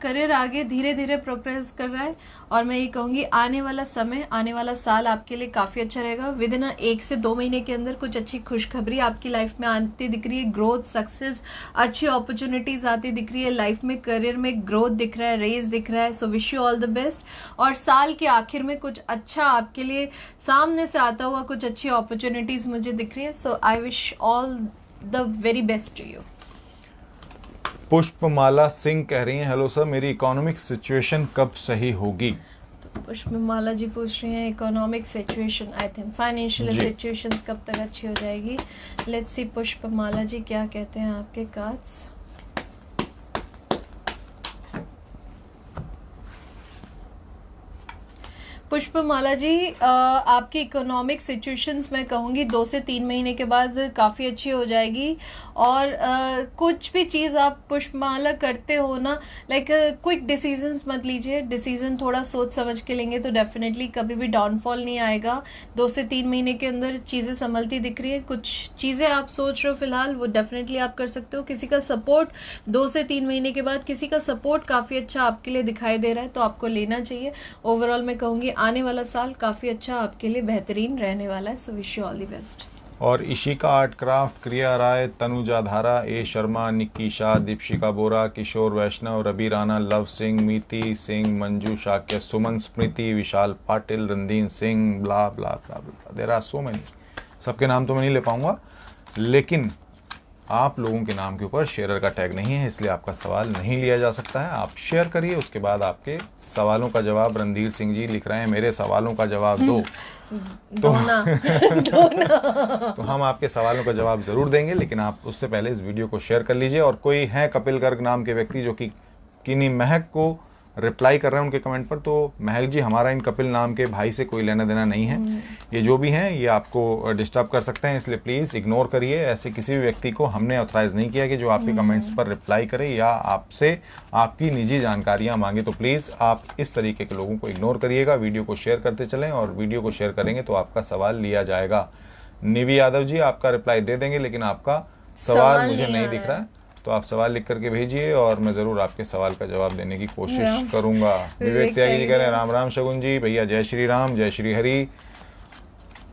करियर आगे धीरे धीरे प्रोग्रेस कर रहा है और मैं ये कहूँगी आने वाला समय, आने वाला साल आपके लिए काफ़ी अच्छा रहेगा। विद इन 1 से 2 महीने के अंदर कुछ अच्छी खुशखबरी आपकी लाइफ में आती दिख रही है। ग्रोथ, सक्सेस, अच्छी अपॉर्चुनिटीज आती दिख रही है लाइफ में, करियर में ग्रोथ दिख रहा है, रेज दिख रहा है। So wish you all the best. और साल के आखिर में कुछ अच्छा आपके लिए सामने से आता हुआ कुछ अच्छी अपॉर्चुनिटीज मुझे दिख रही है। So I wish all the very best to you. Pushpamala Singh कह रही हैं, हेलो सर, मेरी इकोनॉमिक सिचुएशन कब सही होगी। तो पुष्पमाला जी पूछ रही हैं economic situation, I think financial ji. Situations कब तक अच्छी हो जाएगी। लेट्स सी पुष्पमाला जी क्या कहते हैं आपके कार्ड्स। पुष्पमाला जी, आपकी इकोनॉमिक सिचुएशंस मैं कहूँगी 2 से 3 महीने के बाद काफ़ी अच्छी हो जाएगी। और कुछ भी चीज़ आप पुष्पमाला करते हो ना, लाइक क्विक डिसीजंस मत लीजिए, डिसीजन थोड़ा सोच समझ के लेंगे तो डेफिनेटली कभी भी डाउनफॉल नहीं आएगा। 2 से 3 महीने के अंदर चीज़ें संभलती दिख रही है। कुछ चीज़ें आप सोच रहे हो फिलहाल वो डेफिनेटली आप कर सकते हो। किसी का सपोर्ट 2 से 3 महीने के बाद किसी का सपोर्ट काफ़ी अच्छा आपके लिए दिखाई दे रहा है, तो आपको लेना चाहिए। ओवरऑल मैं कहूँगी आने वाला साल काफ़ी अच्छा आपके लिए बेहतरीन रहने वाला है। So wish you all the best. और Ishika art craft, Kriya Rai, Tanuja Dhara, A Sharma, Nikki Shah, Deepshika Bora, Kishore Vaishnav, Ravi Rana, Luv Singh, Meeti Singh, Manju Shakya, Suman Smriti, Vishal Patil, Randeen Singh, blah blah blah blah, there are so many. सबके नाम तो मैं नहीं ले पाऊंगा, लेकिन आप लोगों के नाम के ऊपर शेयरर का टैग नहीं है, इसलिए आपका सवाल नहीं लिया जा सकता है। आप शेयर करिए, उसके बाद आपके सवालों का जवाब। रणधीर सिंह जी लिख रहे हैं मेरे सवालों का जवाब दो। तो हम आपके सवालों का जवाब जरूर देंगे, लेकिन आप उससे पहले इस वीडियो को शेयर कर लीजिए। और कोई है कपिल गर्ग नाम के व्यक्ति जो कि किन्हीं महक को रिप्लाई कर रहे हैं उनके कमेंट पर, तो महक जी हमारा इन कपिल नाम के भाई से कोई लेना देना नहीं है। ये जो भी हैं ये आपको डिस्टर्ब कर सकते हैं, इसलिए प्लीज़ इग्नोर करिए। ऐसे किसी भी व्यक्ति को हमने ऑथराइज नहीं किया कि जो आपके कमेंट्स पर रिप्लाई करे या आपसे आपकी निजी जानकारियाँ मांगे। तो प्लीज़ आप इस तरीके के लोगों को इग्नोर करिएगा, वीडियो को शेयर करते चलें और वीडियो को शेयर करेंगे तो आपका सवाल लिया जाएगा। निवी यादव जी आपका रिप्लाई दे देंगे, लेकिन आपका सवाल मुझे नहीं दिख रहा है, तो आप सवाल लिख करके भेजिए और मैं ज़रूर आपके सवाल का जवाब देने की कोशिश करूंगा। विवेक त्यागी जी कह रहे हैं राम राम शगुन जी, भैया जय श्री राम जय श्री हरि।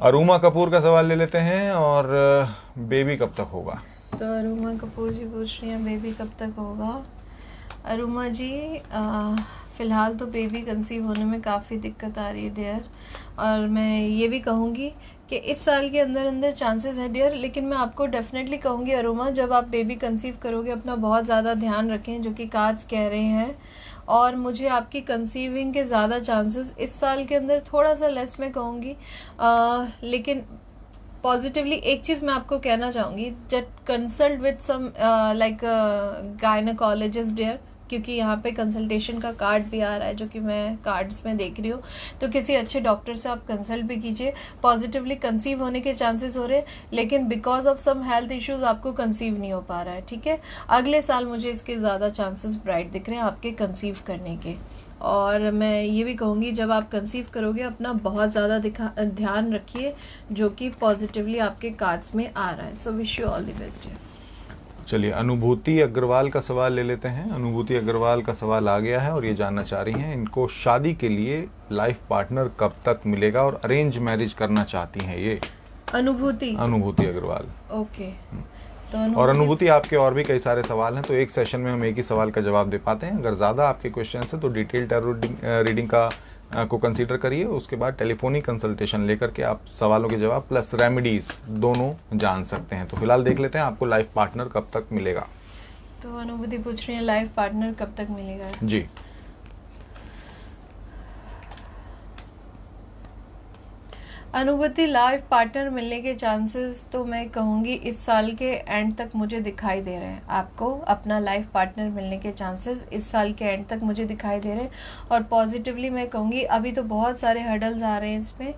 अरुमा कपूर का सवाल ले लेते हैं, और बेबी कब तक होगा? तो अरुमा कपूर जी पूछ रही हैं बेबी कब तक होगा। अरुमा जी फ़िलहाल तो बेबी कंसीव होने में काफ़ी दिक्कत आ रही है डियर, और मैं ये भी कहूँगी कि इस साल के अंदर अंदर चांसेस है डियर, लेकिन मैं आपको डेफिनेटली कहूँगी अरुमा, जब आप बेबी कंसीव करोगे अपना बहुत ज़्यादा ध्यान रखें, जो कि कार्ड्स कह रहे हैं, और मुझे आपकी कंसीविंग के ज़्यादा चांसेस इस साल के अंदर थोड़ा सा लेस मैं कहूँगी। लेकिन पॉजिटिवली एक चीज़ मैं आपको कहना चाहूँगी, जब consult with some like gynaecologist dear, क्योंकि यहाँ पे कंसल्टेशन का कार्ड भी आ रहा है जो कि मैं कार्ड्स में देख रही हूँ, तो किसी अच्छे डॉक्टर से आप कंसल्ट भी कीजिए। पॉजिटिवली कंसीव होने के चांसेस हो रहे हैं, लेकिन because of some health issues आपको कंसीव नहीं हो पा रहा है, ठीक है। अगले साल मुझे इसके ज़्यादा चांसेस ब्राइट दिख रहे हैं आपके कंसीव करने के। और मैं ये भी कहूँगी जब आप कंसीव करोगे अपना बहुत ज़्यादा ध्यान रखिए, जो कि पॉजिटिवली आपके कार्ड्स में आ रहा है। So wish you all the best. चलिए अनुभूति अग्रवाल का सवाल ले लेते हैं। अनुभूति अग्रवाल का सवाल आ गया है और ये जानना चाह रही हैं इनको शादी के लिए लाइफ पार्टनर कब तक मिलेगा, और अरेंज मैरिज करना चाहती हैं ये। अनुभूति अग्रवाल। ओके। तो और अनुभूति आपके और भी कई सारे सवाल हैं, तो एक सेशन में हम एक ही सवाल का जवाब दे पाते हैं। अगर ज़्यादा आपके क्वेश्चन हैं तो डिटेल टैरो रीडिंग का को कंसीडर करिए, उसके बाद टेलीफोनिक कंसल्टेशन लेकर के आप सवालों के जवाब प्लस रेमेडीज दोनों जान सकते हैं। तो फिलहाल देख लेते हैं आपको लाइफ पार्टनर कब तक मिलेगा। तो अनुभूति पूछ रही है लाइफ पार्टनर कब तक मिलेगा जी। अनुभूति लाइफ पार्टनर मिलने के चांसेस तो मैं कहूँगी इस साल के एंड तक मुझे दिखाई दे रहे हैं। आपको अपना लाइफ पार्टनर मिलने के चांसेस इस साल के एंड तक मुझे दिखाई दे रहे हैं, और पॉजिटिवली मैं कहूँगी अभी तो बहुत सारे हर्डल्स आ रहे हैं इसमें,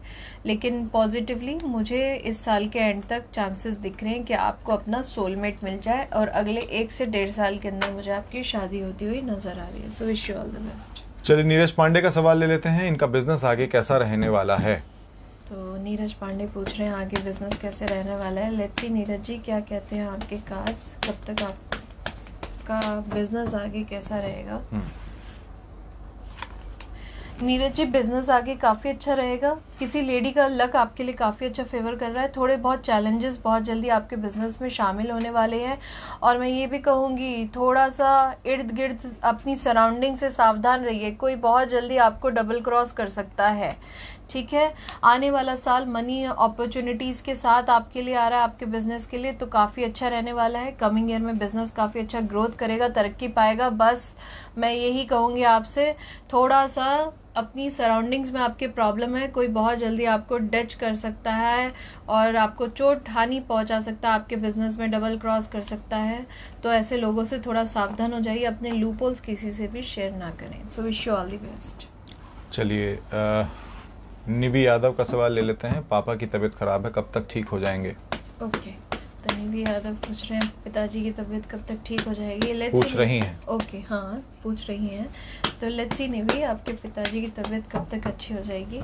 लेकिन पॉजिटिवली मुझे इस साल के एंड तक चांसेस दिख रहे हैं कि आपको अपना सोलमेट मिल जाए, और अगले 1 से 1.5 साल के अंदर मुझे आपकी शादी होती हुई नज़र आ रही है। So wish you all the best. चलिए नीरज पांडे का सवाल ले लेते हैं, इनका बिजनेस आगे कैसा रहने वाला है। तो नीरज पांडे पूछ रहे हैं आगे बिजनेस कैसे रहने वाला है। लेट्स सी नीरज जी क्या कहते हैं आपके कार्ड्स, कब तक आपका बिजनेस आगे कैसा रहेगा। नीरज जी बिजनेस आगे काफ़ी अच्छा रहेगा। किसी लेडी का लक आपके लिए काफ़ी अच्छा फेवर कर रहा है। थोड़े बहुत चैलेंजेस बहुत जल्दी आपके बिजनेस में शामिल होने वाले हैं, और मैं ये भी कहूँगी थोड़ा सा इर्द गिर्द अपनी सराउंडिंग से सावधान रहिए, कोई बहुत जल्दी आपको डबल क्रॉस कर सकता है, ठीक है। आने वाला साल मनी अपॉर्चुनिटीज़ के साथ आपके लिए आ रहा है, आपके बिजनेस के लिए, तो काफ़ी अच्छा रहने वाला है। कमिंग ईयर में बिजनेस काफ़ी अच्छा ग्रोथ करेगा, तरक्की पाएगा। बस मैं यही कहूँगी आपसे, थोड़ा सा अपनी सराउंडिंग्स में आपके प्रॉब्लम है, कोई बहुत जल्दी आपको डच कर सकता है और आपको चोट हानि पहुंचा सकता है, आपके बिजनेस में डबल क्रॉस कर सकता है, तो ऐसे लोगों से थोड़ा सावधान हो जाइए, अपने लूपहोल्स किसी से भी शेयर ना करें। सो wish you all the best. चलिए निवी यादव का सवाल ले लेते हैं, पापा की तबीयत खराब है, कब तक ठीक हो जाएंगे। ओके, तो निवी यादव पूछ रहे हैं पिताजी की तबीयत कब तक ठीक हो जाएगी। लेट्स पूछ रही हैं। ओके, हाँ पूछ रही हैं, तो लेट्स सी निवी आपके पिताजी की तबीयत कब तक अच्छी हो जाएगी।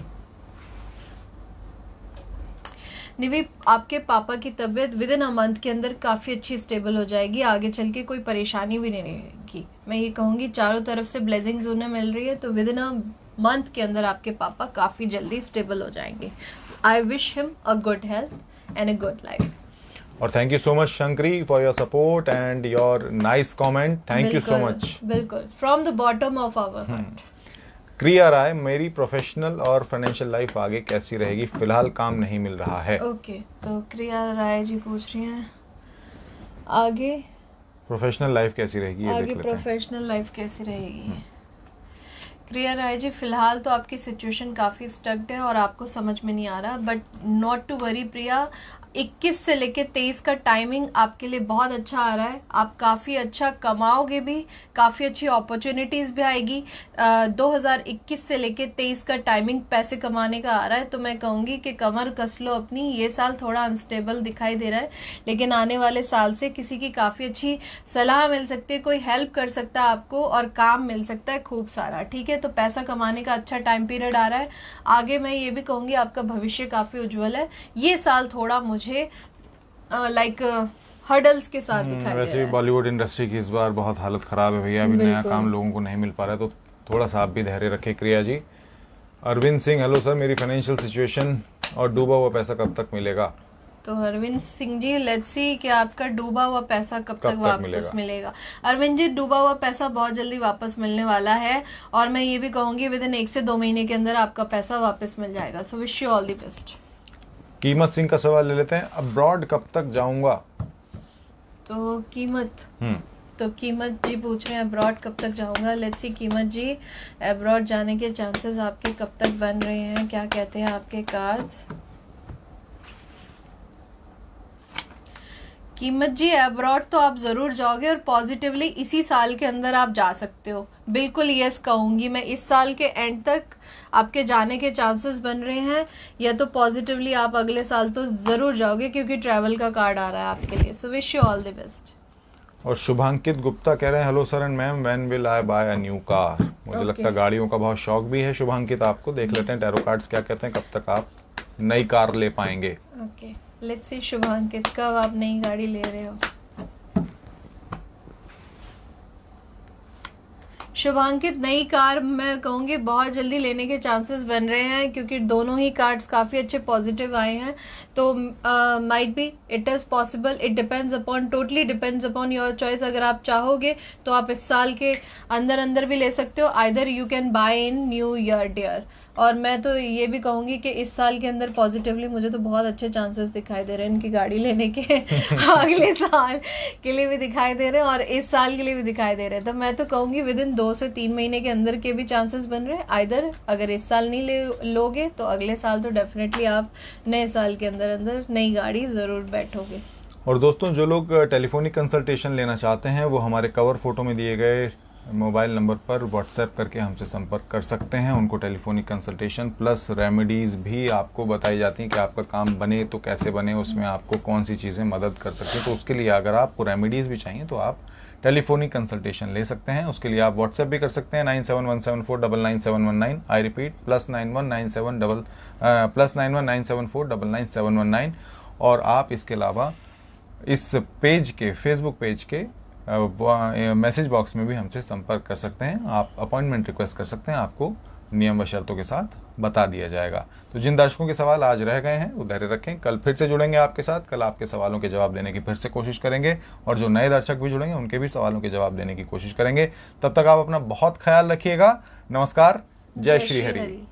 निवी आपके पापा की तबीयत विद इन अ मंथ के अंदर काफ़ी अच्छी स्टेबल हो जाएगी, आगे चल के कोई परेशानी भी नहीं रहेगी। मैं ये कहूँगी चारों तरफ से ब्लेसिंग्स उन्हें मिल रही है, तो विद इन अ मंथ के अंदर आपके पापा काफ़ी जल्दी स्टेबल हो जाएंगे। I wish him a good health and a good life. और thank you so much Shankari for your support and your nice comment. Thank you so much. बिल्कुल, from the bottom of our heart. Kriya Rai, मेरी professional और financial life आगे कैसी रहेगी, फिलहाल काम नहीं मिल रहा है। ओके, तो क्रिया राय जी पूछ रही हैं आगे प्रोफेशनल लाइफ कैसी रहेगी, ये आगे देख लेते हैं। प्रोफेशनल लाइफ कैसी रहेगी। क्रिया राय जी फिलहाल तो आपकी सिचुएशन काफ़ी स्टक्ड है और आपको समझ में नहीं आ रहा, बट नॉट टू वरी प्रिया, 21 से लेके 23 का टाइमिंग आपके लिए बहुत अच्छा आ रहा है। आप काफ़ी अच्छा कमाओगे भी, काफ़ी अच्छी अपॉर्चुनिटीज़ भी आएगी। 2021 से लेके 23 का टाइमिंग पैसे कमाने का आ रहा है, तो मैं कहूँगी कि कमर कस लो अपनी। ये साल थोड़ा अनस्टेबल दिखाई दे रहा है, लेकिन आने वाले साल से किसी की काफ़ी अच्छी सलाह मिल सकती है, कोई हेल्प कर सकता है आपको और काम मिल सकता है खूब सारा। ठीक है, तो पैसा कमाने का अच्छा टाइम पीरियड आ रहा है। आगे मैं ये भी कहूँगी आपका भविष्य काफ़ी उज्जवल है। ये साल थोड़ा मुझे लाइक हर्डल्स के साथ दिखाई दे वैसे रहा भी है। बॉलीवुड इंडस्ट्री की इस बार बहुत हालत खराब है भैया, अभी नया काम लोगों को नहीं मिल पा रहा है, तो थोड़ा सा आप भी धैर्य रखें। क्रिया जी। अरविंद सिंह, हेलो सर, मेरी फाइनेंशियल सिचुएशन और डूबा हुआ पैसा कब तक मिलेगा? तो अरविंद सिंह जी, लेट्स सी कि आपका डूबा हुआ पैसा कब तक वापस मिलेगा। अरविंद जी, डूबा हुआ पैसा बहुत जल्दी वापस मिलने वाला है, और मैं ये भी कहूंगी विद इन 1 से 2 महीने के अंदर आपका पैसा वापस मिल जाएगा। So wish you all the best. कीमत सिंह का सवाल ले लेते हैं, अब्रॉड कब तक जाऊंगा? तो कीमत जी पूछ रहे हैं अब्रॉड कब तक जाऊंगा। लेट्स सी कीमत जी, अब्रॉड जाने के चांसेस आपके कब तक बन रहे हैं, क्या कहते हैं आपके कार्ड्स। कीमत जी, अब्रॉड तो आप ज़रूर जाओगे, और पॉजिटिवली इसी साल के अंदर आप जा सकते हो। बिल्कुल यस कहूँगी मैं, इस साल के एंड तक आपके जाने के चांसेस बन रहे हैं, या तो पॉजिटिवली आप अगले साल तो ज़रूर जाओगे, क्योंकि ट्रैवल का कार्ड आ रहा है आपके लिए। So wish you all the best. और शुभांकित गुप्ता कह रहे हैं, hello sir and ma'am, when will I buy a new car? मुझे लगता है गाड़ियों का बहुत शौक भी है शुभांकित आपको। देख लेते हैं टैरो कार्ड्स क्या कहते हैं, कब तक आप नई कार ले पाएंगे। ओके, लेट्स सी शुभांकित, कब आप नई गाड़ी ले रहे हो। शुभांकित, नई कार मैं कहूँगी बहुत जल्दी लेने के चांसेस बन रहे हैं, क्योंकि दोनों ही कार्ड्स काफ़ी अच्छे पॉजिटिव आए हैं। तो might be, it is possible, it depends upon, totally depends upon your choice. अगर आप चाहोगे तो आप इस साल के अंदर अंदर भी ले सकते हो, either you can buy in new year dear. और मैं तो ये भी कहूँगी कि इस साल के अंदर पॉजिटिवली मुझे तो बहुत अच्छे चांसेस दिखाई दे रहे हैं इनकी गाड़ी लेने के। अगले साल के लिए भी दिखाई दे रहे हैं और इस साल के लिए भी दिखाई दे रहे हैं। तो मैं तो कहूँगी विद इन 2 से 3 महीने के अंदर के भी चांसेस बन रहे हैं। आइदर अगर इस साल नहीं लोगे तो अगले साल तो डेफिनेटली आप नए साल के अंदर अंदर नई गाड़ी ज़रूर बैठोगे। और दोस्तों, जो लोग टेलीफोनिक कंसल्टेशन लेना चाहते हैं वो हमारे कवर फोटो में दिए गए मोबाइल नंबर पर व्हाट्सएप करके हमसे संपर्क कर सकते हैं। उनको टेलीफोनिक कंसल्टेशन प्लस रेमेडीज़ भी आपको बताई जाती हैं कि आपका काम बने तो कैसे बने, उसमें आपको कौन सी चीज़ें मदद कर सकती हैं। तो उसके लिए अगर आपको रेमेडीज़ भी चाहिए तो आप टेलीफोनिक कंसल्टेशन ले सकते हैं। उसके लिए आप व्हाट्सएप भी कर सकते हैं 9717499719। I repeat, +9197499719। और आप इसके अलावा इस पेज के, फेसबुक पेज के मैसेज बॉक्स में भी हमसे संपर्क कर सकते हैं। आप अपॉइंटमेंट रिक्वेस्ट कर सकते हैं, आपको नियम व शर्तों के साथ बता दिया जाएगा। तो जिन दर्शकों के सवाल आज रह गए हैं वो धैर्य रखें, कल फिर से जुड़ेंगे आपके साथ। कल आपके सवालों के जवाब देने की फिर से कोशिश करेंगे, और जो नए दर्शक भी जुड़ेंगे उनके भी सवालों के जवाब देने की कोशिश करेंगे। तब तक आप अपना बहुत ख्याल रखिएगा। नमस्कार, जय श्री हरि।